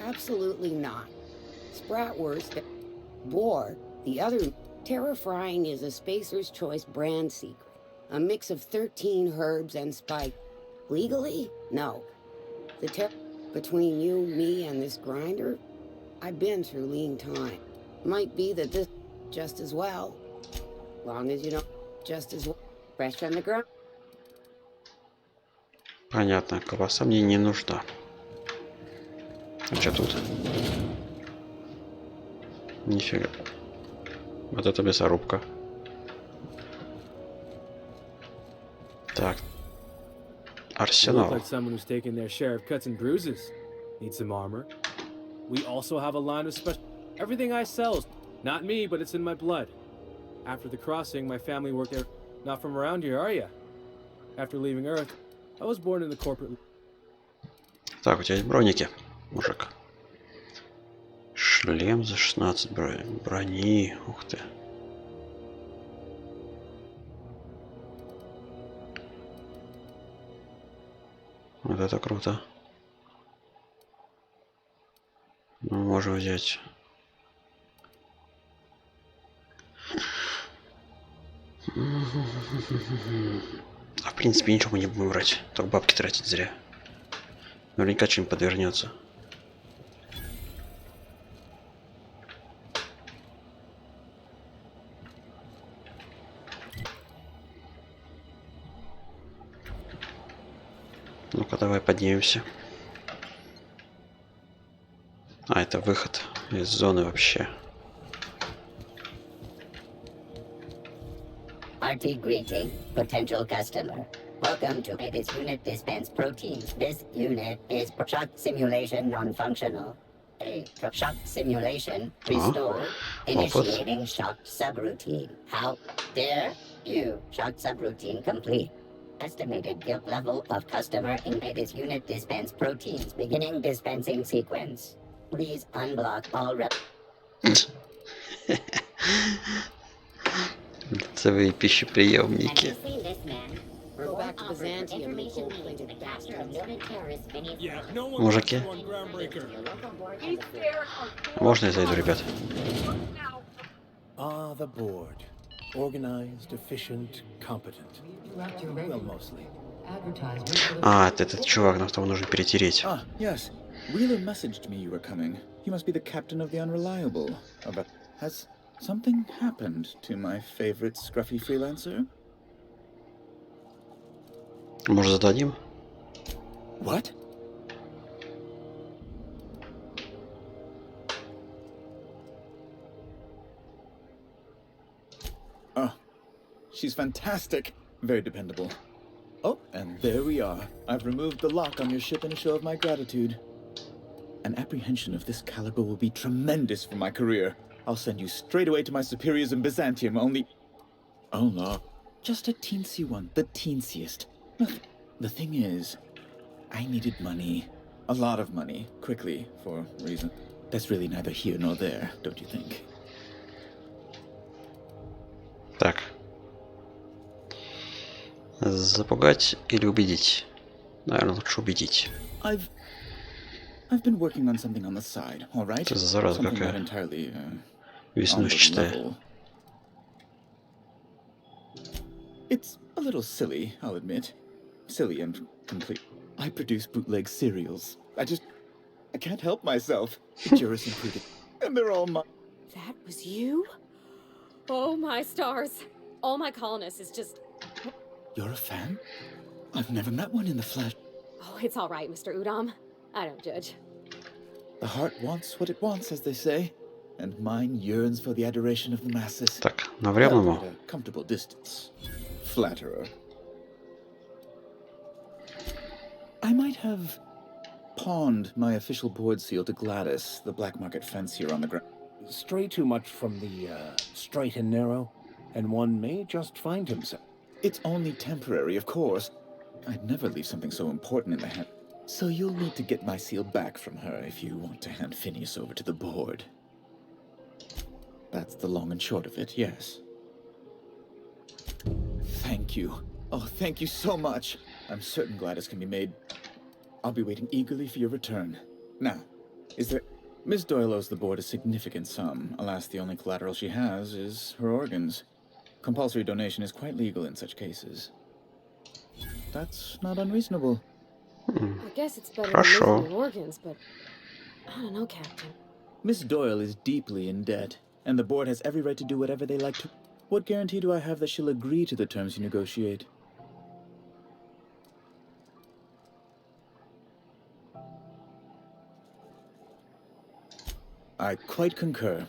Absolutely not. Spratwurst. Boar, the other. Terror frying is a Spacer's Choice brand secret. A mix of 13 herbs and spice. Legally? No. Between you, me, and this grinder, I've been through lean time. Might be that this just as well. Long as you don't just as well. Fresh on the ground. Понятно, колбаса мне не нужна. А что тут? Нифига. Вот это мясорубка. Так. Арсенал. Look like someone who's taken their share of cuts and bruises. Need some armor. We also have a line of special. Everything I sell is not me, but it's in my blood. After the crossing, my family worked there. Not from around here, are you? After leaving Earth, I was born in the corporate. Так, у тебя есть броники, мужик. Шлем за 16 брони. Ух ты. Вот это круто. Мы можем взять. А в принципе ничего мы не будем брать. Только бабки тратить зря. Наверняка что-нибудь подвернется. Ну-ка, давай поднимемся. А, это выход из зоны вообще. Hearty greeting, potential customer. Welcome to this unit dispense proteins. This unit is shock simulation non-functional. A shock simulation restored. Initiating shock subroutine. How dare you? Shock subroutine complete. Estimated guilt level of customer in this unit dispense proteins. Beginning dispensing sequence. Please unblock all Лицевые пищеприемники. Go back to Byzantium, you gold-plated bastard. Мужики. Можно я зайду, ребят? Ah, the board. Organized, efficient, competent. Well, mostly. А, это этот чувак, нам того нужно перетереть. Ah, yes. Wheeler messaged me you were coming. He must be the captain of the Unreliable. But has something happened to my favorite scruffy freelancer? Может, зададим? What? Oh, she's fantastic. Very dependable. Oh, and there we are. I've removed the lock on your ship in a show of my gratitude. An apprehension of this caliber will be tremendous for my career. I'll send you straight away to my superiors in Byzantium, only... Oh, no. Just a teensy one, the teensiest. The thing is, I needed money. A lot of money, quickly, for a reason. That's really neither here nor there, don't you think? Так. Запугать или убедить? Наверное, лучше убедить. I've been working on something on the side, all right? Это зараза Something not какая. entirely on the Веснущатая. level. It's a little silly, I'll admit. Silly and complete. I produce bootleg cereals. I can't help myself. The jurors included. And they're all mine. That was you? Oh my stars. All my colonists is just... You're a fan? I've never met one in the flesh. Oh, it's all right, Mr. Udom. I don't judge. The heart wants what it wants, as they say. And mine yearns for the adoration of the masses. Так, наврем ему. Held at a comfortable distance. Flatterer. I might have pawned my official board seal to Gladys, the black market fancier on the ground. Stray too much from the straight and narrow, and one may just find himself. It's only temporary, of course. I'd never leave something so important in the hand. So you'll need to get my seal back from her if you want to hand Phineas over to the board. That's the long and short of it, yes. Thank you. Oh, thank you so much. I'm certain Gladys can be made. I'll be waiting eagerly for your return. Now, is there... Miss Doyle owes the board a significant sum. Alas, the only collateral she has is her organs. Compulsory donation is quite legal in such cases. That's not unreasonable. I guess it's better than losing your organs, but... I don't know, Captain. Miss Doyle is deeply in debt, and the board has every right to do whatever they like to... What guarantee do I have that she'll agree to the terms you negotiate? I quite concur.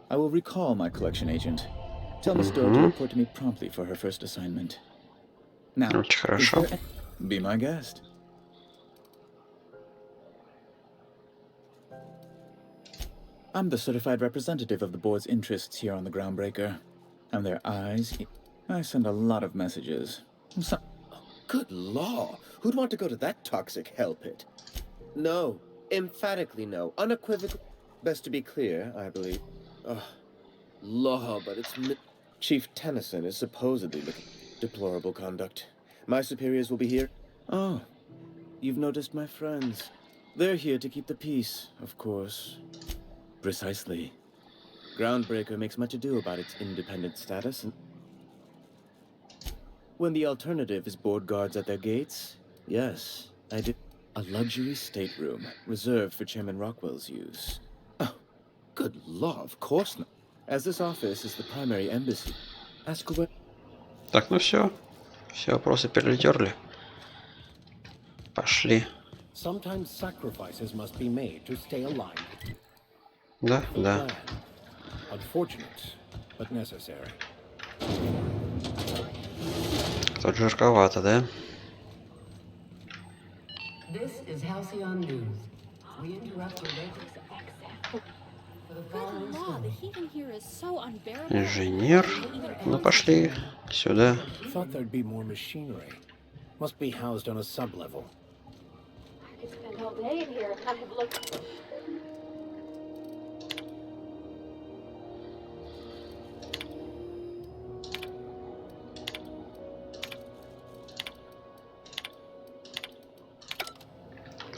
I will recall my collection agent. Tell Miss Doyle to report to me promptly for her first assignment. Now, be my guest. I'm the certified representative of the board's interests here on the Groundbreaker. And their eyes... I send a lot of messages. Good law! Who'd want to go to that toxic hell pit? No. Emphatically no. Unequivocally. Best to be clear, I believe. Law, but it's... Chief Tennyson is supposedly looking... Deplorable conduct. My superiors will be here. Oh. You've noticed my friends. They're here to keep the peace, of course. Precisely. Groundbreaker makes much ado about its independent status, and... When the alternative is board guards at their gates, yes, I did. A luxury stateroom, reserved for Chairman Rockwell's use. Oh, good law, of course not. As this office is the primary embassy, ask where... Так, ну все. Все вопросы перетерли. Пошли. Sometimes sacrifices must be made to stay alive. Да, да. Unfortunate, but necessary. Тут жарковато, да? This is Halcyon News. We interrupt your latest access for the following The story. heating here is so unbearable. Инженер. Ну пошли сюда. Thought there'd be more machinery. Must be housed on a sublevel. I could spend all day in here if I could look.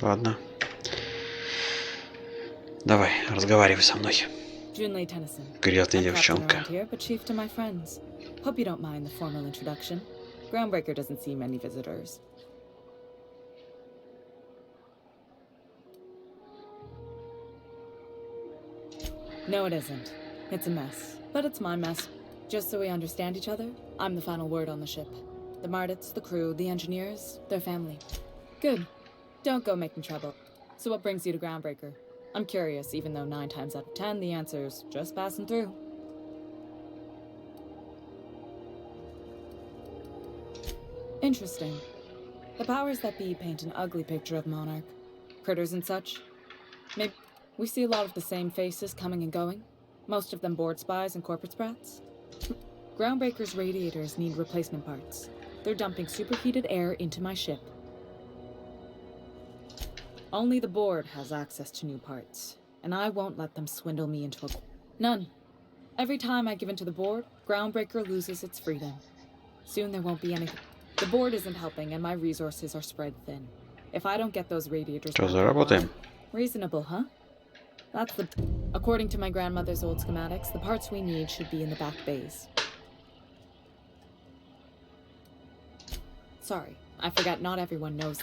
Ладно. Давай, разговаривай со мной. Junlei Tennyson. Грязная I'm captain девчонка. around here, but chief to my friends. Hope you don't mind the formal introduction. Groundbreaker doesn't see many visitors. No, it isn't. It's a mess. But it's my mess. Just so we understand each other, I'm the final word on the ship. The Mardits, the crew, the engineers, their family. Good. Don't go making trouble. So what brings you to Groundbreaker? I'm curious, even though 9 times out of 10, the answer's just passing through. Interesting. The powers that be paint an ugly picture of Monarch. Critters and such. Maybe we see a lot of the same faces coming and going. Most of them board spies and corporate sprats. Groundbreaker's radiators need replacement parts. They're dumping superheated air into my ship. Only the board has access to new parts, and I won't let them swindle me into a... None. Every time I give in to the board, Groundbreaker loses its freedom. Soon there won't be any... The board isn't helping, and my resources are spread thin. If I don't get those radiators... Что, заработаем? Reasonable, huh? That's the... According to my grandmother's old schematics, the parts we need should be in the back bays. Sorry, I forgot not everyone knows.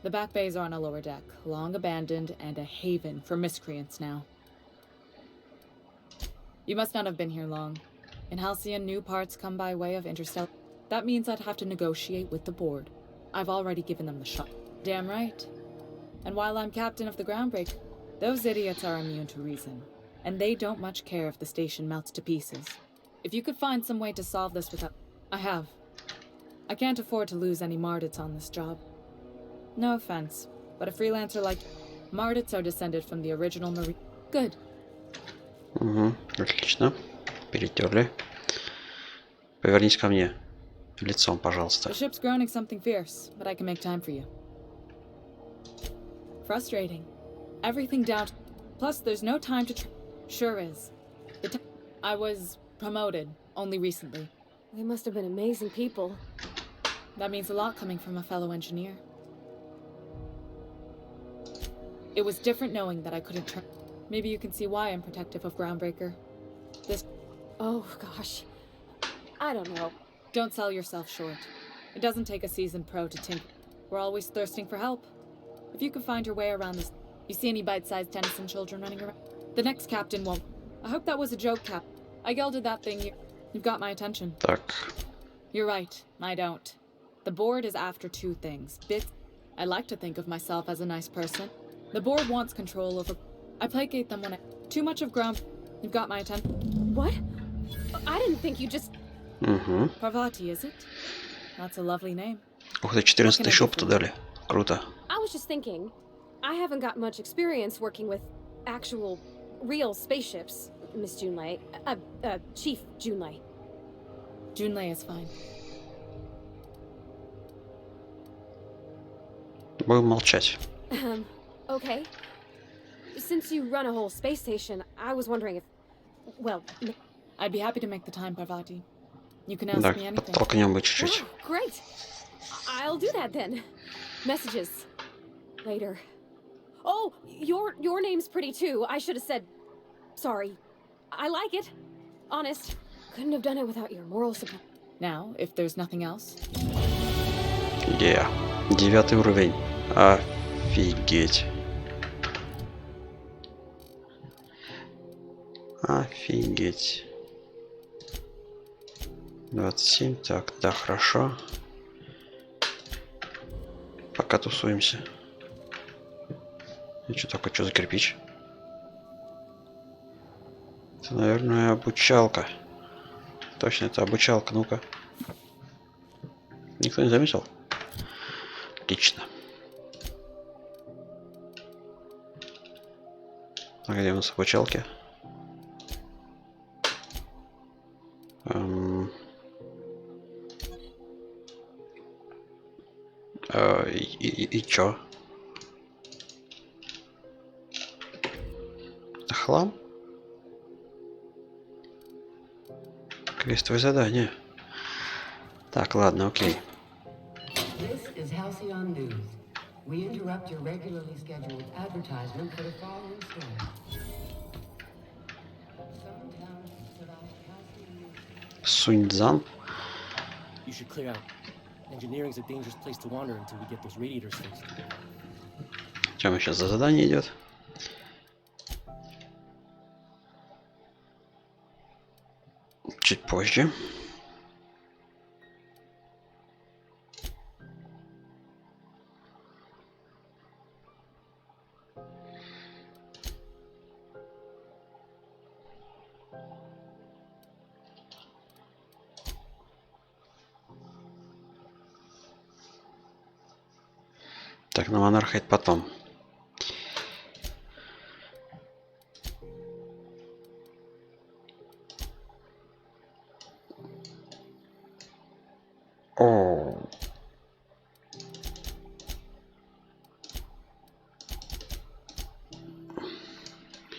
The back bays are on a lower deck, long abandoned and a haven for miscreants now. You must not have been here long. In Halcyon, new parts come by way of interstellar. That means I'd have to negotiate with the board. I've already given them the shot. Damn right. And while I'm captain of the Groundbreaker, those idiots are immune to reason. And they don't much care if the station melts to pieces. If you could find some way to solve this without... I have. I can't afford to lose any Mardits on this job. No offense, but a freelancer like... Mardits are descended from the original Marine... Good. Угу, отлично. Перетерли. Повернись ко мне. Лицом, пожалуйста. The ship's groaning something fierce, but I can make time for you. Frustrating. Everything down... Plus, there's no time to... Sure is. I was promoted only recently. They must have been amazing people. That means a lot coming from a fellow engineer. It was different knowing that I couldn't turn... Maybe you can see why I'm protective of Groundbreaker. This... Oh, gosh. I don't know. Don't sell yourself short. It doesn't take a seasoned pro to tinker. We're always thirsting for help. If you could find your way around this... You see any bite-sized Tennyson children running around? The next captain won't. I hope that was a joke, Cap. I yelled at that thing. You've got my attention. Так. You're right. I don't. The board is after 2 things. Bits. I like to think of myself as a nice person. The board wants control over... I placate them when I... Too much of ground... You've got my attention. What? I didn't think you just... Угу. Parvati, is it? That's a lovely name. Ух ты, 14 тысяч опыта дали. Круто. I was just thinking, I haven't got much experience working with actual, real spaceships, Miss Junlei. Chief Junlei. Junlei is fine. Будем молчать. Okay. Since you run a whole space station, I was wondering if... Well... I'd be happy to make the time, Parvati. You can ask Да, me anything. подтолкнем бы чуть-чуть. Wow, great. I'll do that then. Messages. Later. Oh, your name's pretty too. I should have said... Sorry. I like it. Honest. Couldn't have done it without your moral support. Now, if there's nothing else... Yeah. 9 уровень. Офигеть. Офигеть. 27. Так, да, хорошо. Пока тусуемся. И что такое? Что за кирпич? Это, наверное, обучалка. Точно, это обучалка. Ну-ка. Никто не заметил? Отлично. А где у нас обучалки? И чё? Это хлам? Квестовое задание. Так, ладно, окей. This is Halcyon News. We interrupt your regularly scheduled advertisement for the following story. Суньцзан. You should clear out. Engineering's a dangerous place to wander until we get those radiators fixed. Чем сейчас за задание идет? Чуть позже. Так, на монарха это потом. О.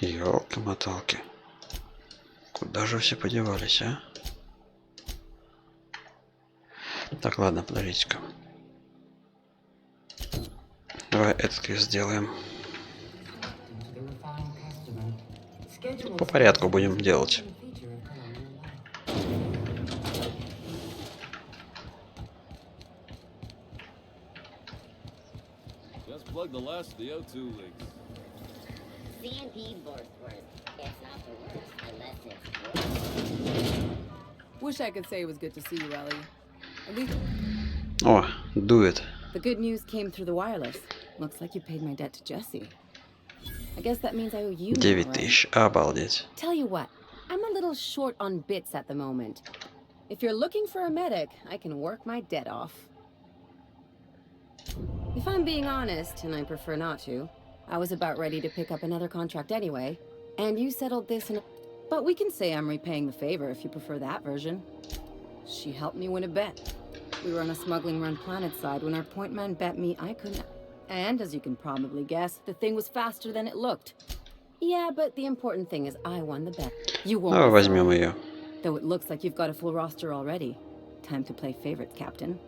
Ёлки-моталки. Куда же все подевались, а? Так, ладно, подождите-ка. Давай этот квест сделаем. По порядку будем делать. Just plug the last of the O2 leaks. CNP Borsworth. It's not the worst unless it's worse. Wish I could say it was good to see you, Ellie. At least О, дует. the good news came through the wireless. Looks like you paid my debt to Jesse. I guess that means I owe you. 9000. Обалдеть. Tell you what, I'm a little short on bits at the moment. If you're looking for a medic, I can work my debt off. If I'm being honest, and I prefer not to, I was about ready to pick up another contract anyway, and you settled this in a... But we can say I'm repaying the favor if you prefer that version. She helped me win a bet. We were on a smuggling run planet side when our point man bet me I couldn't... And, as you can probably guess, the thing was faster than it looked. Yeah, but the important thing is I won the bet. You won't. Давай возьмем ее. Though it looks like you've got a full roster already. Time to play favorite, Captain.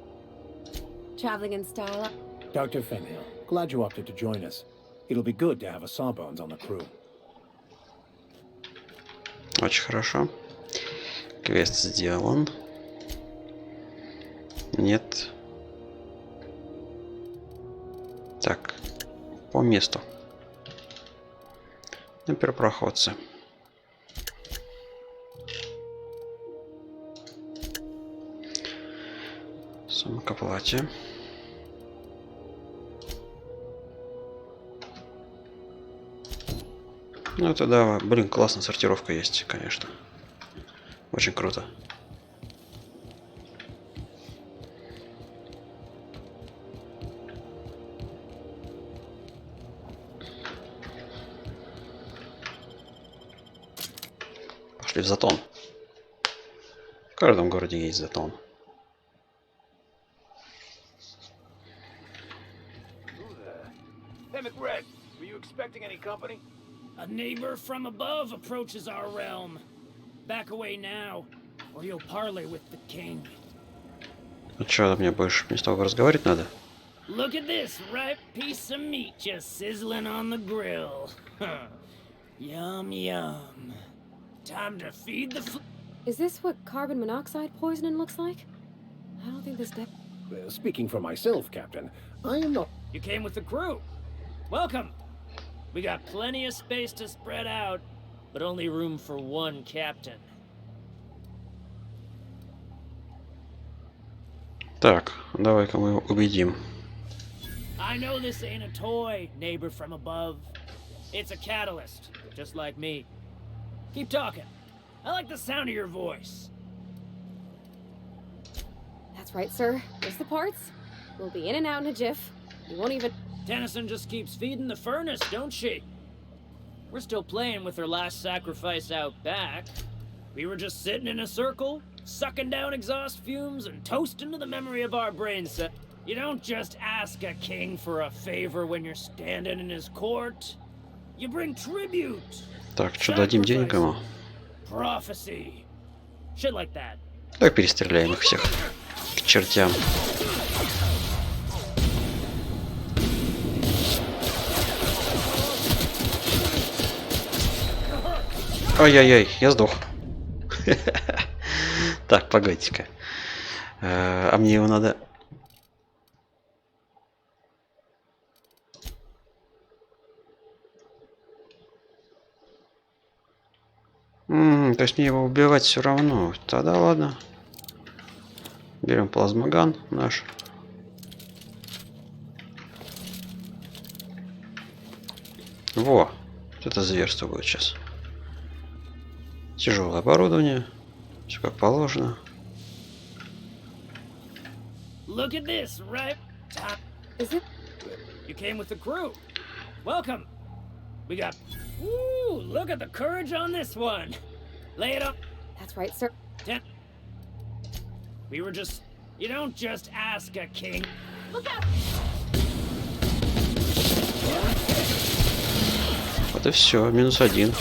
Traveling in style... Dr. Fenhill, glad you opted to join us. It'll be good to have a Sawbones on the crew. Очень хорошо. Квест сделан. Нет. Так, по месту. На первопроходцы. Сумма к оплате. Ну это да, блин, классная сортировка есть, конечно. Очень круто. Пошли в Затон. В каждом городе есть Затон. Hey, McRed, were you expecting any company? A neighbor from above approaches our realm. Back away now, or you'll parley with the king. Ну что, мне больше не с тобой разговаривать надо? Look at this ripe piece of meat just sizzling on the grill. Yum, yum. Time to feed the Is this what carbon monoxide poisoning looks like? I don't think this deck... Speaking for myself, Captain, I am not... You came with the crew. Welcome. We got plenty of space to spread out, but only room for one captain. Так, давай-ка мы его убедим. I know this ain't a toy, neighbor from above. It's a catalyst, just like me. Keep talking. I like the sound of your voice. That's right, sir. There's the parts. We'll be in and out in a jiff. You won't even... Tennyson just keeps feeding the furnace, don't she? We're still playing with her last sacrifice out back. We were just sitting in a circle, sucking down exhaust fumes and toasting to the memory of our brain set. You don't just ask a king for a favor when you're standing in his court. You bring tribute. Так, что, дадим денег ему? Prophecy. Shit like that. Давай перестреляем их всех к чертям. Ай-яй-яй, я сдох. Так, погодите-ка. А мне его надо... То есть мне его убивать все равно. Тогда ладно. Берем плазмоган наш. Во, вот это зверство будет сейчас. Тяжелое оборудование. Все как положено. Look at this, right? Is it? You came with the crew. Welcome. We got... Woo! Look at the courage on this one. Lay it up. That's right, sir. 10. We were just... You don't just ask a king. Look out! Вот и все, -1.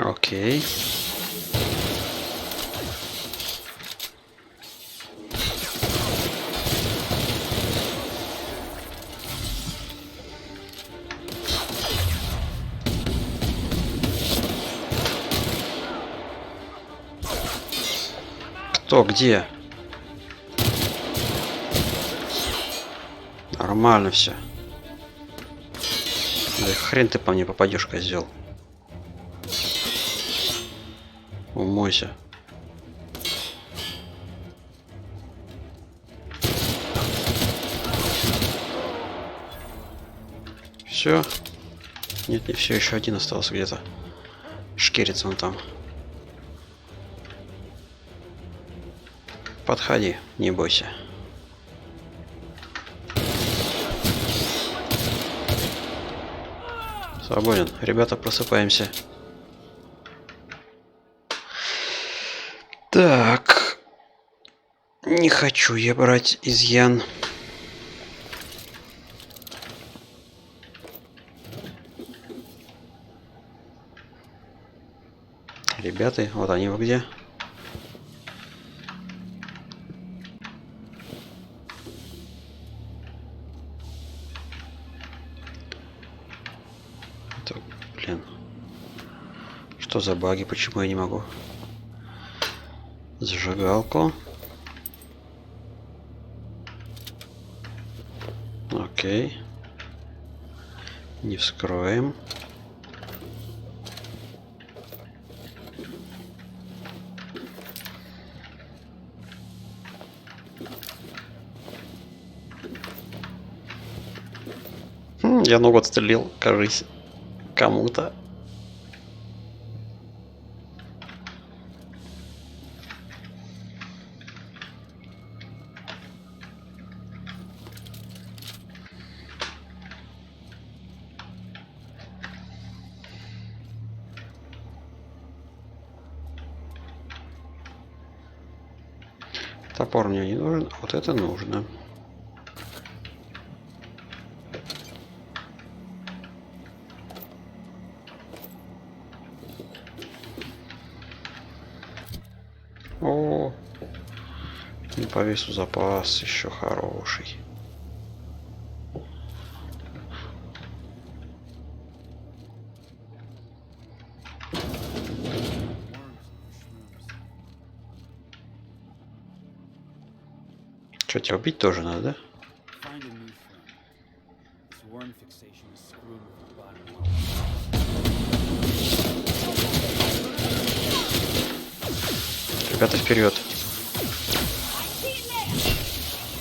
Окей. Кто где? Нормально все. Да хрен ты по мне попадешь, козел. Умойся. Все. Нет, не все, еще один остался где-то. Шкерится он там. Подходи, не бойся. Свободен. Ребята, просыпаемся. Так. Не хочу я брать изъян. Ребята, вот они вы где? Это, блин. Что за баги? Почему я не могу? Зажигалку. Окей. Не вскроем. Я ногу отстрелил, кажись, кому-то. Топор мне не нужен, а вот это нужно. О, не по весу запас еще хороший. Что, тебя убить тоже надо, да? Ребята, вперед.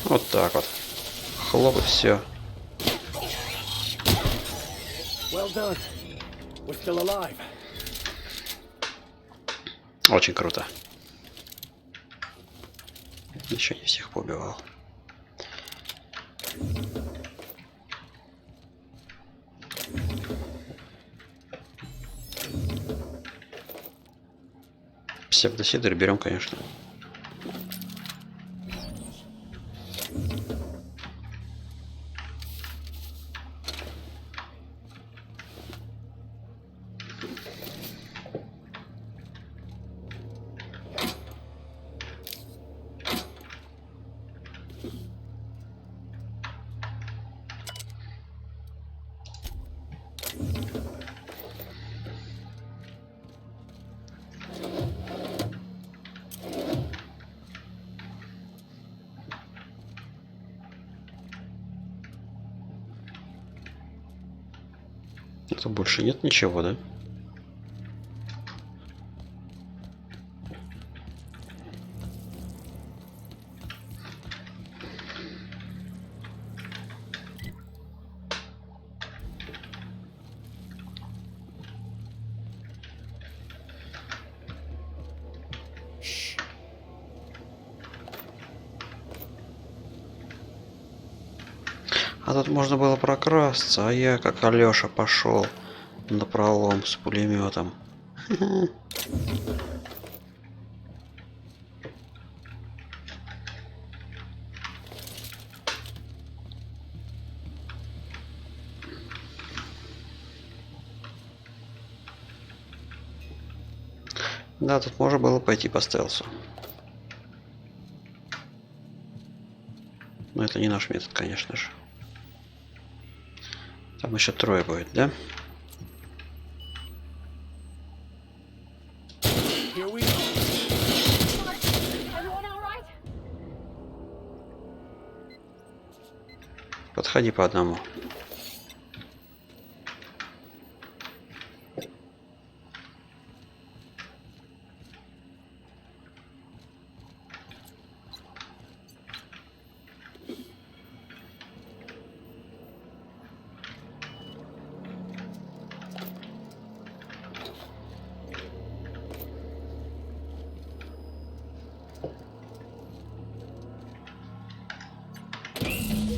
Вот так вот. Хлоп и все. Well done. We're still alive. Очень круто. Еще не всех поубивал. Псевдосидр берем, конечно. Тут больше нет ничего, да? А тут можно было прокрасться, а я, как Алёша, пошел на пролом с пулеметом. Да, тут можно было пойти по стелсу. Но это не наш метод, конечно же. Там еще трое будет, да? Подходи по одному.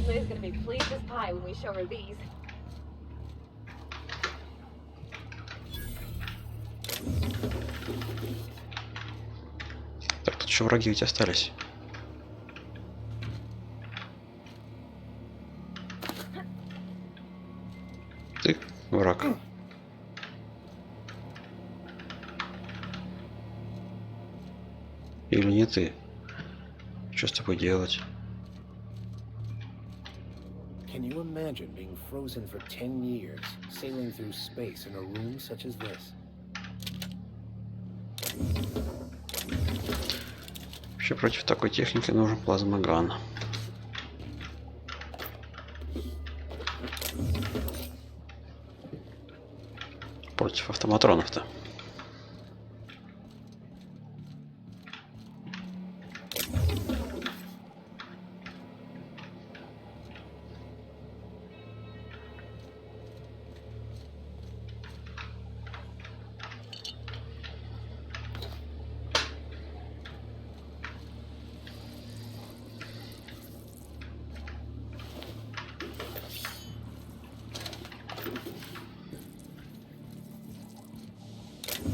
Liz gonna be pleased as pie when we show her these. Так, тут еще враги ведь остались. Ты враг. Или не ты? Что с тобой делать? Can you imagine being frozen for 10 years, sailing through space in a room such as this? Вообще против такой техники нужен плазмоган. Против автоматронов-то.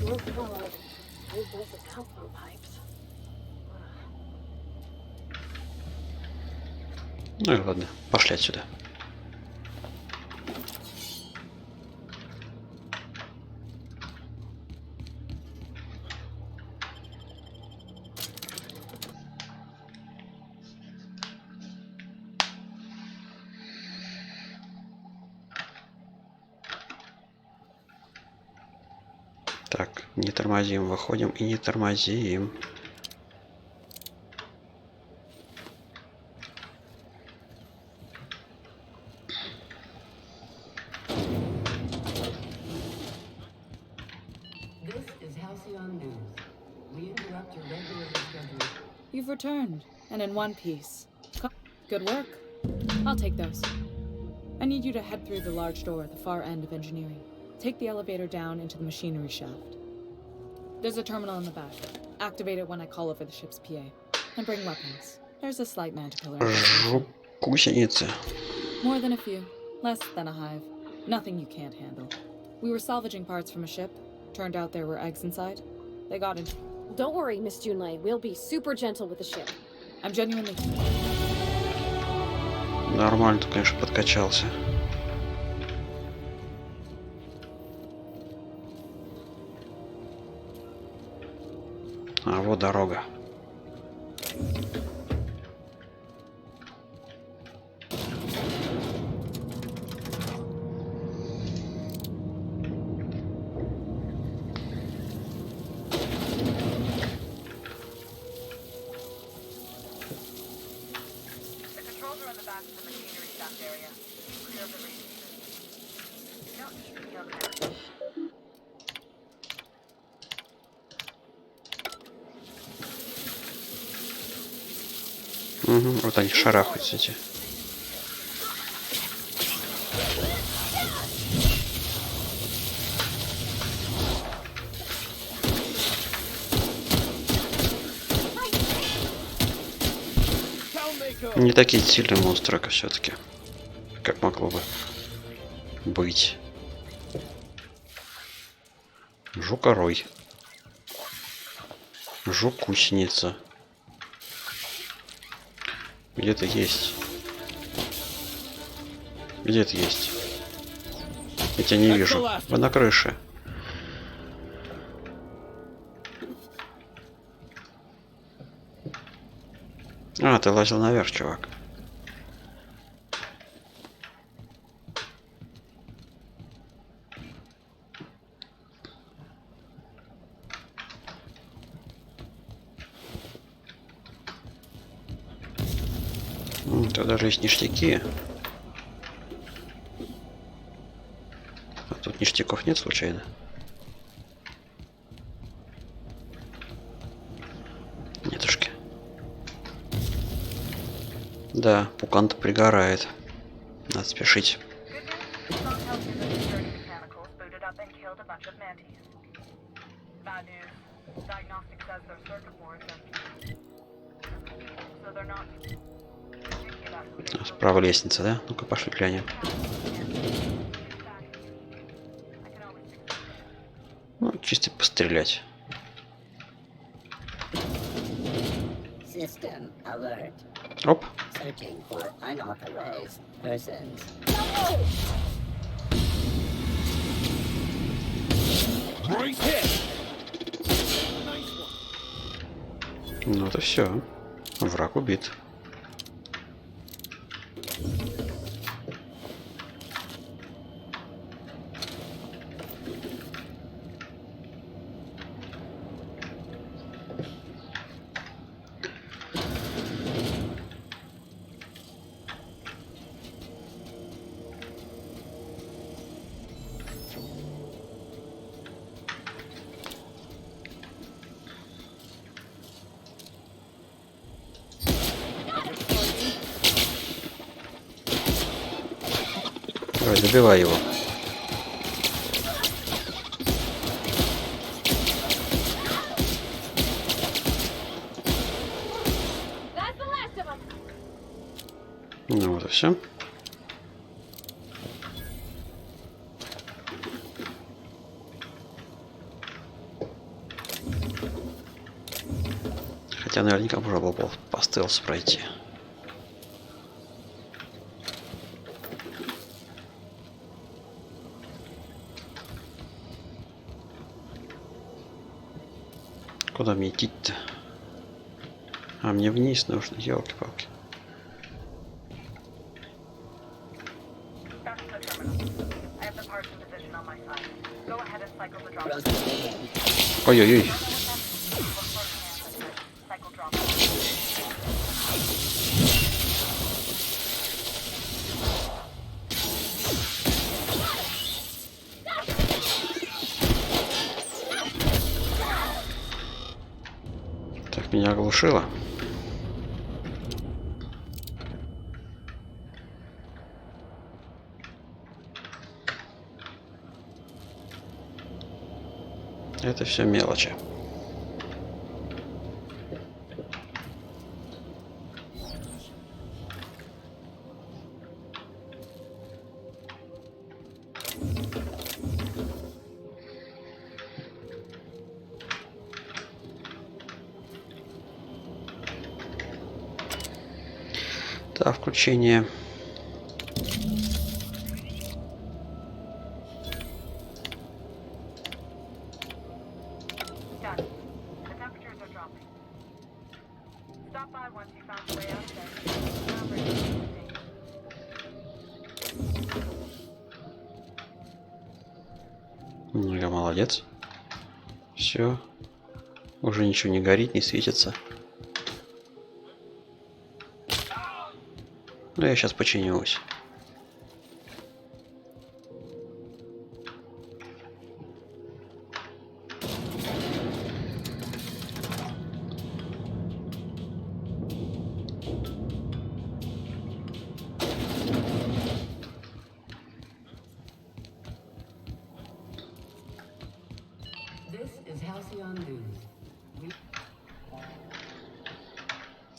Look forward. Where does it come from, pipes? Ну и ладно, пошли отсюда. Так, не тормозим, выходим и не тормозим. This is Halcyon News. We interrupt your regularly scheduled. You've returned, and in one piece. Good work. I'll take those. I need you to head through the large door at the far end of engineering. Take the elevator down into the machinery shaft. There's a terminal in the back. Activate it when I call over the ship's PA. And bring weapons. There's a slight manticore. Гусеницы. More than a few. Less than a hive. Nothing you can't handle. We were salvaging parts from a ship. Turned out there were eggs inside. They got in. Don't worry, Miss Junlei. We'll be super gentle with the ship. I'm genuinely... Нормально, ты, конечно, подкачался. А вот дорога. Controls are in the back of the machinery shaft area. Keep clear of the radiators. You don't need to Угу, вот они шарахаются эти. Не такие сильные монстры, как все-таки, как могло бы быть. Жукорой. Жук-гусеница. Где-то есть. Где-то есть. Я тебя не вижу. Вы на крыше. А, ты лазил наверх, чувак. Тут даже есть ништяки. А тут ништяков нет случайно? Нетушки. Да, пукан-то пригорает. Надо спешить. Справа лестница, да? Ну-ка, пошли глянем. Ну, чисто пострелять. System alert. Оп. Searching for unauthorized persons. Ну это все. Враг убит. Давай, добивай его. Ну вот и все. Хотя наверняка можно было по стелсу пройти. Куда мне идти-то? А мне вниз нужно, елки-палки. Ой-ой-ой. Так, меня оглушило. Это все мелочи. Да, включение. Ну, я молодец. Все. Уже ничего не горит, не светится. Ну, я сейчас починюсь.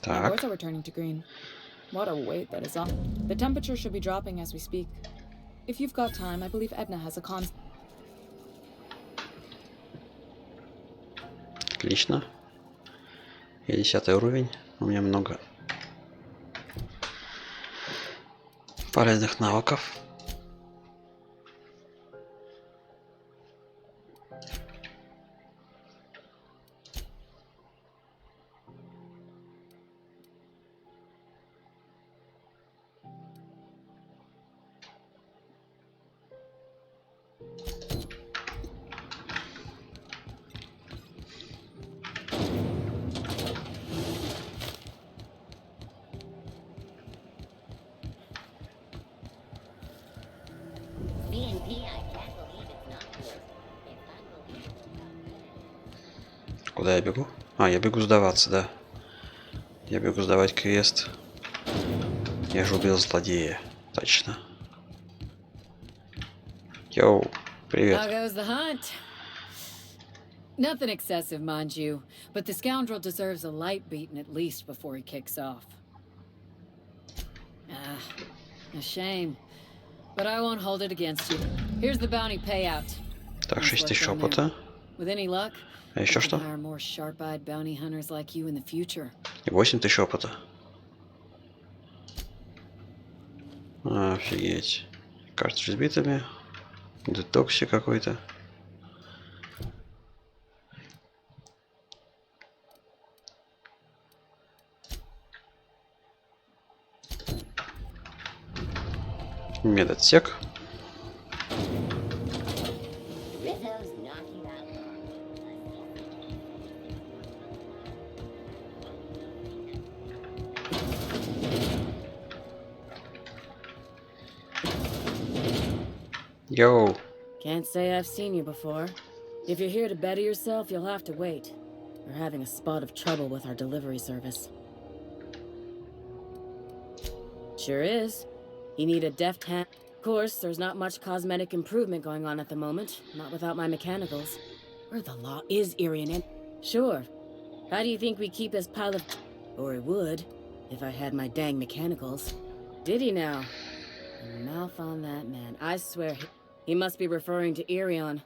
My boards are returning to green. What a weight that is on. The temperature should be dropping as we speak. If you've got time, I believe Edna has a Отлично. И 10 уровень. У меня много полезных навыков. Куда я бегу? А, я бегу сдаваться, да. Я бегу сдавать квест. Я же убил злодея. Точно. Йоу, привет. How goes the hunt? Nothing excessive, mind you, but the scoundrel deserves a light beating at least before he kicks off. Ah, a shame. But I won't hold it against you. Here's the bounty payout. Так, 6000 опыта. With any luck, А еще что? hire more sharp-eyed bounty hunters like you in the future. И 8000 опыта. Офигеть. Картридж с битами. Детокси какой-то. Медотсек. Yo. Can't say I've seen you before. If you're here to better yourself, you'll have to wait. We're having a spot of trouble with our delivery service. Sure is. You need a deft hand. Of course, there's not much cosmetic improvement going on at the moment. Not without my mechanicals. Where the law is, Irian, and... Sure. How do you think we keep this pile of... Or it would, if I had my dang mechanicals. Did he now? A mouth on that man. I swear he must be referring to Irion.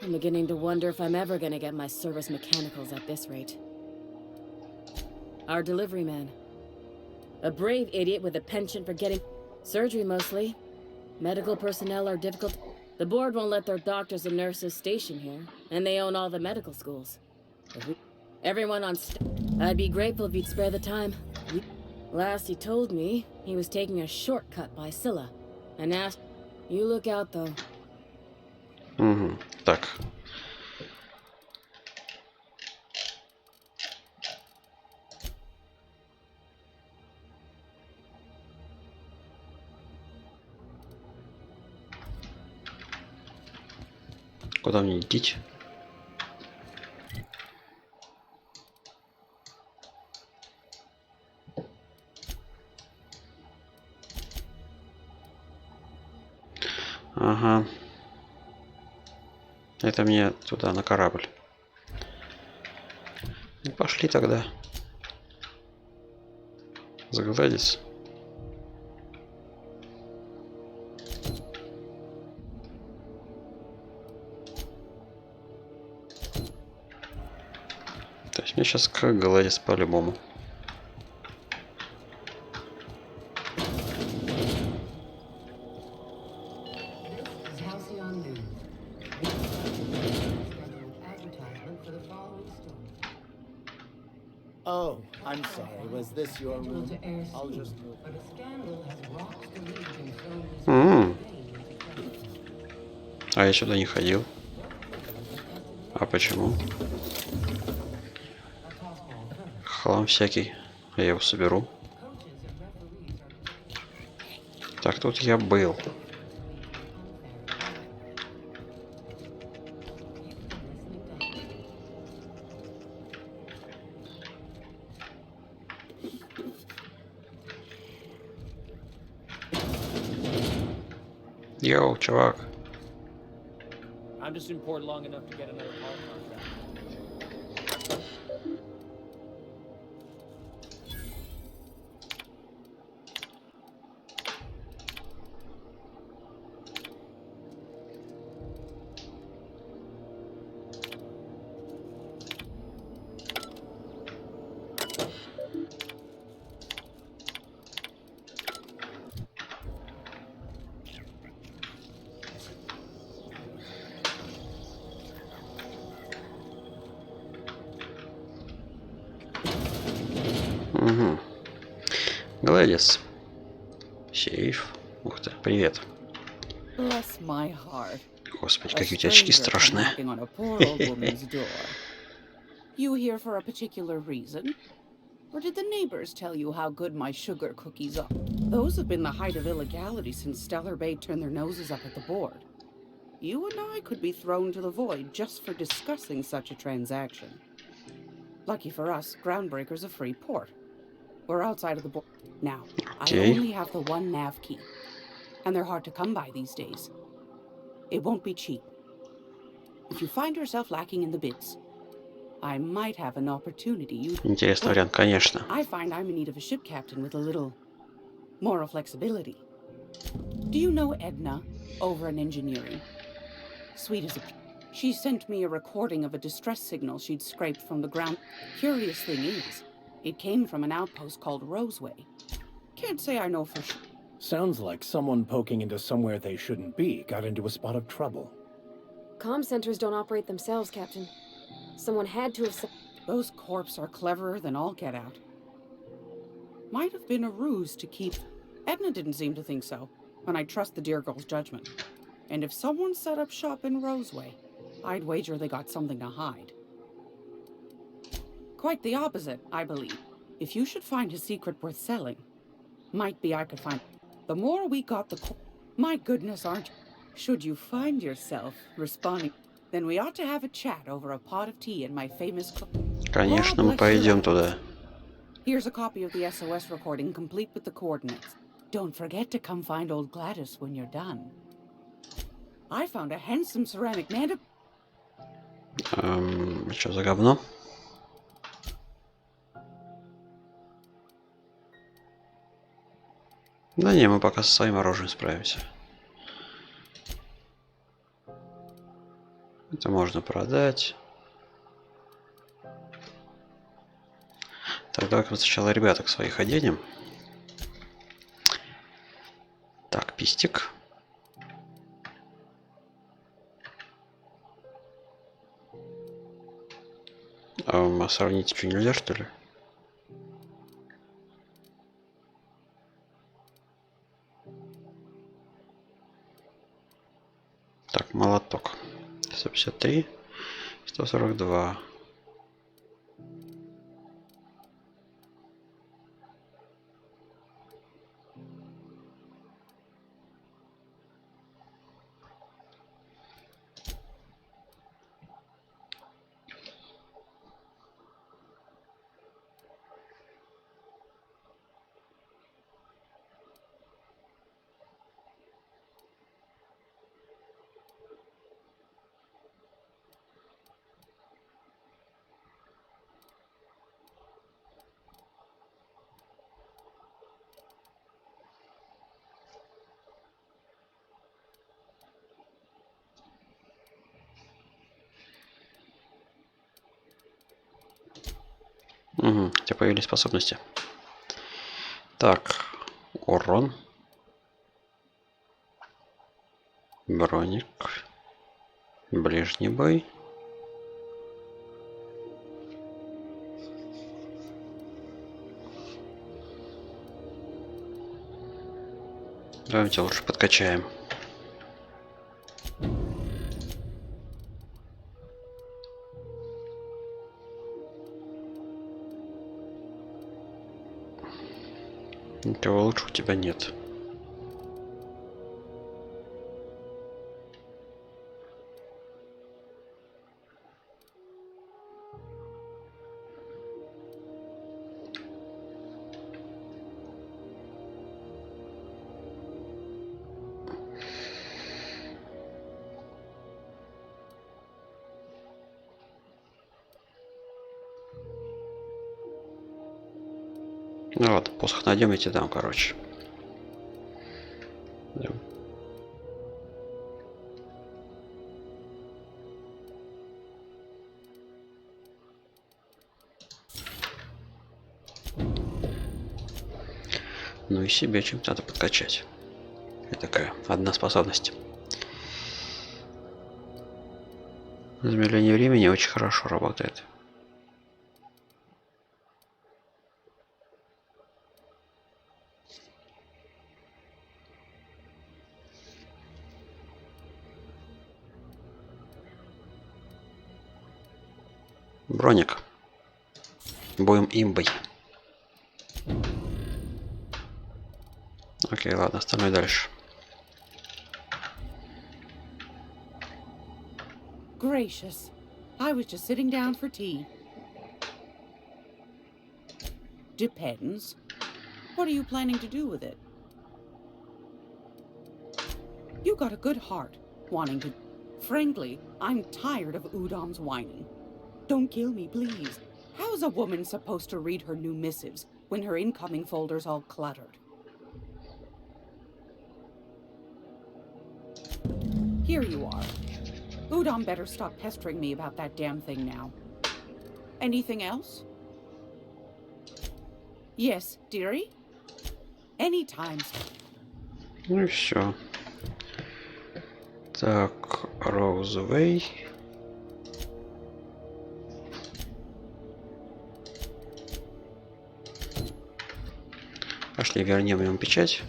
I'm beginning to wonder if I'm ever gonna get my service mechanicals at this rate. Our delivery man. A brave idiot with a penchant for getting surgery mostly. Medical personnel are difficult. The board won't let their doctors and nurses station here, and they own all the medical schools. Everyone on I'd be grateful if you'd spare the time. Last he told me, he was taking a shortcut by Scylla, and asked, you look out though. Угу. Так. Куда мне идти? Ага. Это мне туда, на корабль. Ну, пошли тогда. Загладиться. То есть мне сейчас к Гладис по-любому. Oh, I'm sorry. Was this your room? I'll just move. А я сюда не ходил. А почему? Хлам всякий. Я его соберу. Так, тут я был. Йоу, чувак. I'm just in port long enough to get another call contract. Угу. Гладис. Сейф. Ух ты, привет. Bless my heart. Господи, A какие у тебя очки stranger come страшные. knocking on a poor old woman's door. You here for a particular reason? Or did the neighbors tell you how good my sugar cookies are? Those have been the height of illegality since Stellar Bay turned their noses up at the board. You and I could be thrown to the void just for discussing such a transaction. Lucky for us, Groundbreaker's a free port. We're outside of the board. Now, I only have the one nav key. And they're hard to come by these days. It won't be cheap. If you find yourself lacking in the bids, I might have an opportunity you... Интересный вариант, конечно. I find I'm in need of a ship captain with a little moral flexibility. Do you know Edna over in engineering? Sweet as a... She sent me a recording of a distress signal she'd scraped from the ground. Curious thing is, it came from an outpost called Roseway. Can't say I know for sure. Sounds like someone poking into somewhere they shouldn't be got into a spot of trouble. Comm centers don't operate themselves, Captain. Someone had to have... Those corps are cleverer than all get out. Might have been a ruse to keep... Edna didn't seem to think so, and I trust the dear girl's judgment. And if someone set up shop in Roseway, I'd wager they got something to hide. Quite the opposite, I believe. If you should find a secret worth selling, might be I could find... The more we got, the... My goodness, aren't you? Should you find yourself responding, then we ought to have a chat over a pot of tea in my famous club. Конечно, мы пойдем туда. Here's a copy of the SOS recording, complete with the coordinates. Don't forget to come find old Gladys when you're done. I found a handsome ceramic man. Что за говно? Да не, мы пока со своим оружием справимся. Это можно продать. Так, давай-ка мы сначала ребяток своих оденем. Так, пистик. А сравнить что, нельзя, что ли? Так, молоток. 153, 142. Угу, у тебя появились способности. Так, урон. Броник. Ближний бой. Давайте лучше подкачаем. Ничего лучше у тебя нет. Ну ладно, посох найдем и тебе дам, короче. Идем. Ну и себе чем-то надо подкачать. Это такая одна способность. Замедление времени очень хорошо работает. Броник. Будем имбой. Окей, ладно, остальное дальше. Gracious. I was just sitting down for tea. Depends. What are you planning to do with it? You got a good heart, wanting to... Frankly, I'm tired of Udom's whining. Don't kill me, please. How's a woman supposed to read her new missives when her incoming folder's all cluttered? Here you are. Udom better stop pestering me about that damn thing now. Anything else? Yes, dearie? Anytime. Ну и все. Так, Roseway. Пошли вернем ему печать.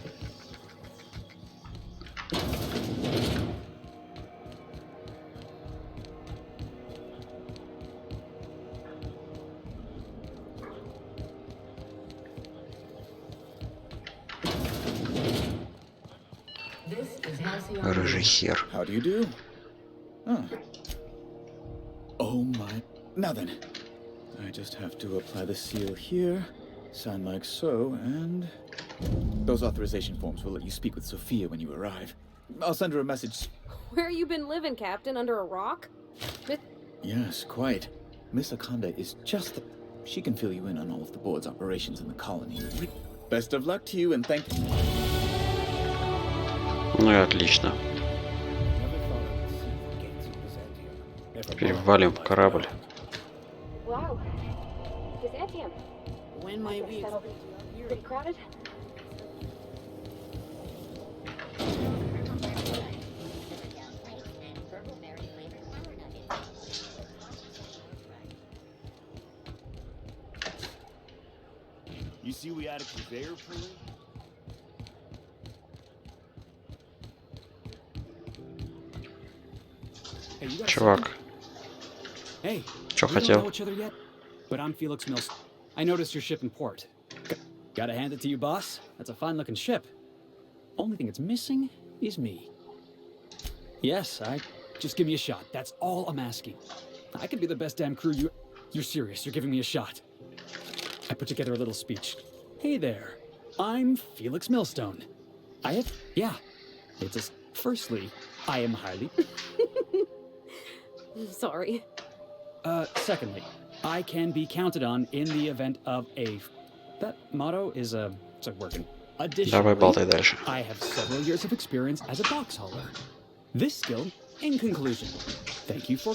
Рыжий хер. How do you do? Huh. Oh my. Now then. I just have to apply the seal here, sign like so, and... Those authorization forms will let you speak with Sophia when you arrive. I'll send her a message. Where you been living, Captain? Under a rock? Yes, quite. Miss Akanda is just the... She can fill you in on all of the board's operations in the colony. Best of luck to you and thank you. Ну и отлично. Теперь валим корабль. Wow. Byzantium. When might we... Pretty crowded? You see we added conveyor pulley? Hey, you got a Чувак, second? Hey, чё we don't хотел? know each other yet, but I'm Felix Mills. I noticed your ship in port. Gotta hand it to you, boss. That's a fine-looking ship. Only thing it's missing is me. Yes, just give me a shot. That's all I'm asking. I could be the best damn crew you... You're serious, you're giving me a shot. I put together a little speech. Hey there, I'm Felix Millstone. Firstly, I am highly... Sorry. Secondly, I can be counted on in the event of a... That motto is, it's working. Давай болтай дальше. I have several years of experience as a box hauler. This skill, in conclusion, thank you for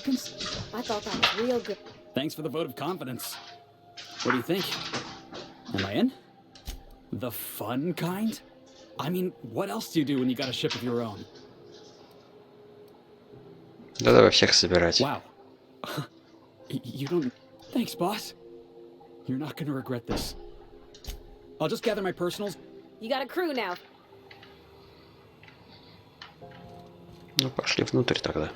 I thought that was real good. Thanks for the vote of confidence. What do you think? Am I in? The fun kind? I mean, what else do you do when you got a ship of your own? Да давай всех собирать. Wow. You don't... Thanks, boss. You're not gonna regret this. I'll just gather my personals. You got a crew now. Ну пошли внутрь тогда.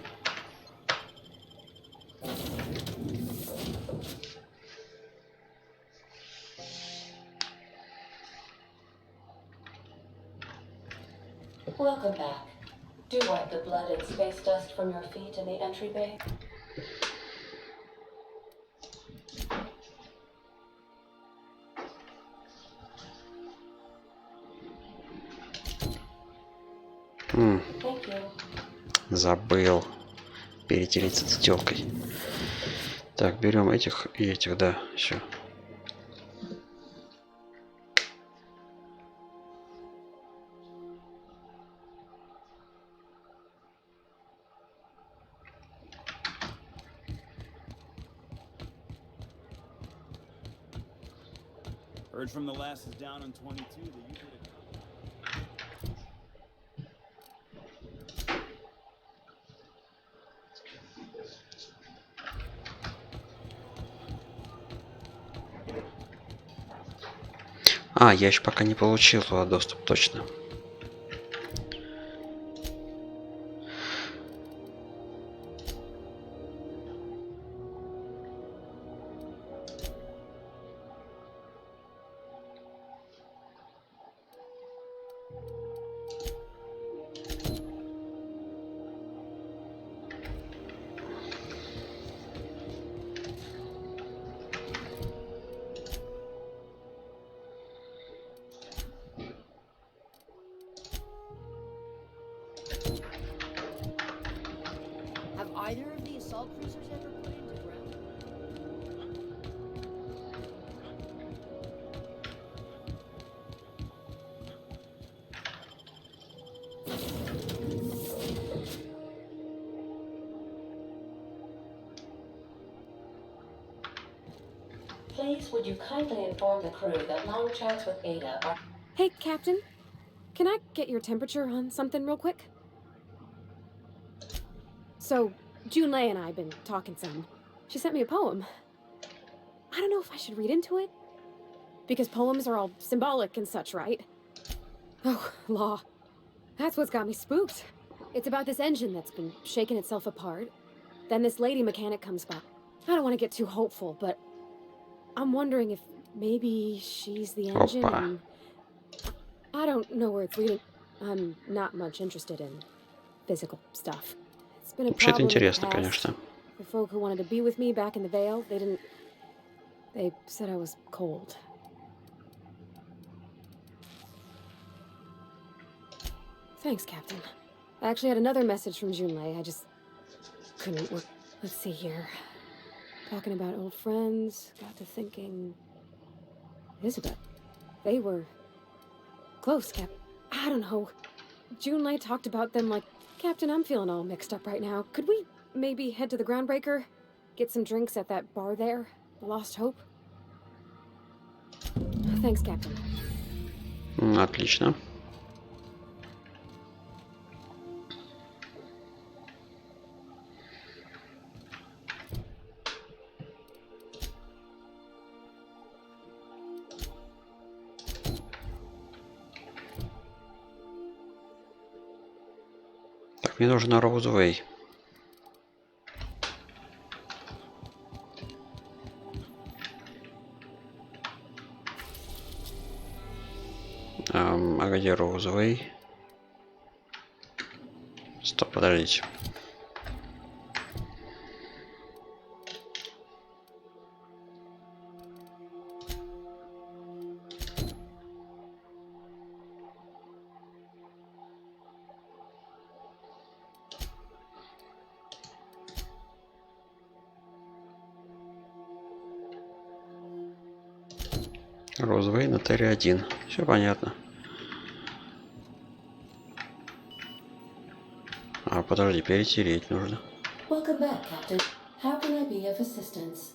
Welcome back. Do wipe the blood and space dust from your feet in the entry bay. Thank you. Забыл перетереться с телкой. Так, берем этих и этих, да, все. Heard from the lasses down on 22 that you did it. А, я еще пока не получил туда доступ, точно. Please, would you kindly inform the crew that long chats with Ada are... Hey, Captain. Can I get your temperature on something real quick? So, Junlei and I have been talking some. She sent me a poem. I don't know if I should read into it. Because poems are all symbolic and such, right? Oh, law. That's what's got me spooked. It's about this engine that's been shaking itself apart. Then this lady mechanic comes by. I don't want to get too hopeful, but I'm wondering if maybe she's the engine and... I don't know where it's leading. I'm not much interested in physical stuff. It's been a Вообще-то problem in the интересно, past. конечно. The folk who wanted to be with me back in the Vale, they said I was cold. Thanks, Captain. I actually had another message from Junlei. I just couldn't work. Let's see here. Talking about old friends, got to thinking... Elizabeth. They were... close, Cap. I don't know. Junlei talked about them like... Captain, I'm feeling all mixed up right now. Could we maybe head to the Groundbreaker? Get some drinks at that bar there? The Lost Hope? Thanks, Captain. Отлично. Так, мне нужна розовый. А где розовый? Стоп, подождите. Розовый на Терри-1. Все понятно. А, подожди, перетереть нужно. Welcome back, Captain. How can I be of assistance?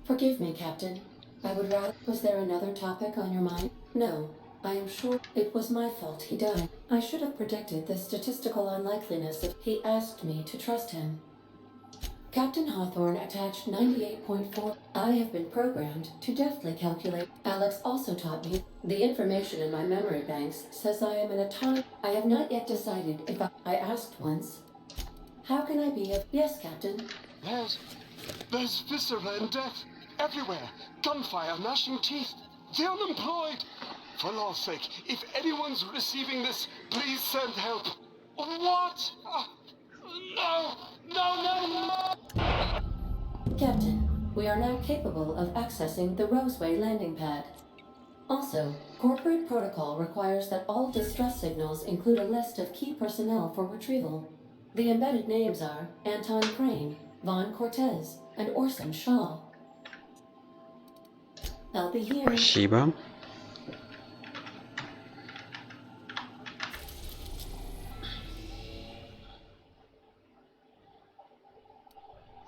Forgive me, Captain. I would rather... Was there another topic on your mind? No. I am sure it was my fault he died. I should have predicted the statistical unlikeliness if he asked me to trust him. Captain Hawthorne attached 98.4. I have been programmed to deftly calculate. Alex also taught me. The information in my memory banks says I am an atomic. I have not yet decided if I asked once. How can I be of... Yes, Captain. There's viscera and death everywhere. Gunfire, gnashing teeth. The unemployed. For law's sake, if anyone's receiving this, please send help. What? No! No, no, no! Captain, we are now capable of accessing the Roseway landing pad. Also, corporate protocol requires that all distress signals include a list of key personnel for retrieval. The embedded names are Anton Crane, Vaughn Cortez, and Orson Shaw. I'll be here. Спасибо.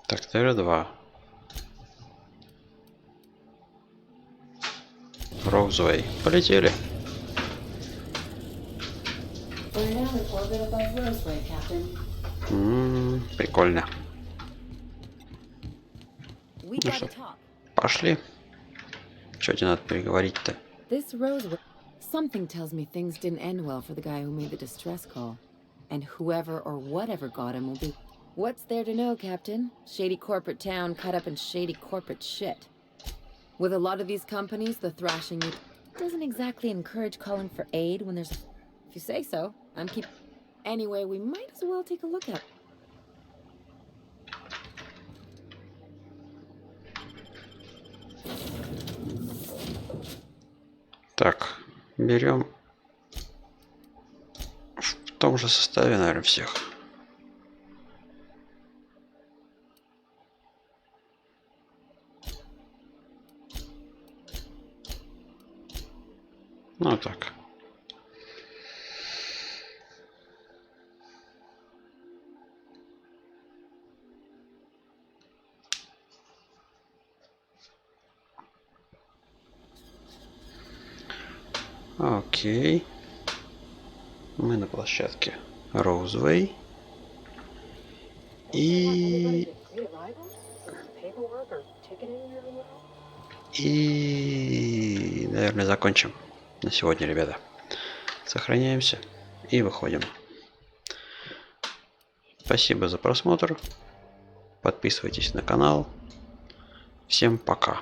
Так, Терри-2. Роузвей. Полетели. We're now in orbit above Roseway, Captain. Прикольно. Ну что, пошли. Что тебе надо переговорить-то? This Roseway... Something tells me things didn't end well for the guy who made the distress call. And whoever or whatever got him will be... What's there to know, Captain? Shady corporate town cut up in shady corporate shit. With a lot of these companies, the thrashing doesn't exactly encourage calling for aid when there's... If you say so, I'm keep... Anyway, we might as well take a look at it. Так, берем в том же составе, наверное, всех. Ну так. Окей. Мы на площадке Роузвей. И, наверное, закончим на сегодня, ребята. Сохраняемся и выходим. Спасибо за просмотр. Подписывайтесь на канал. Всем пока.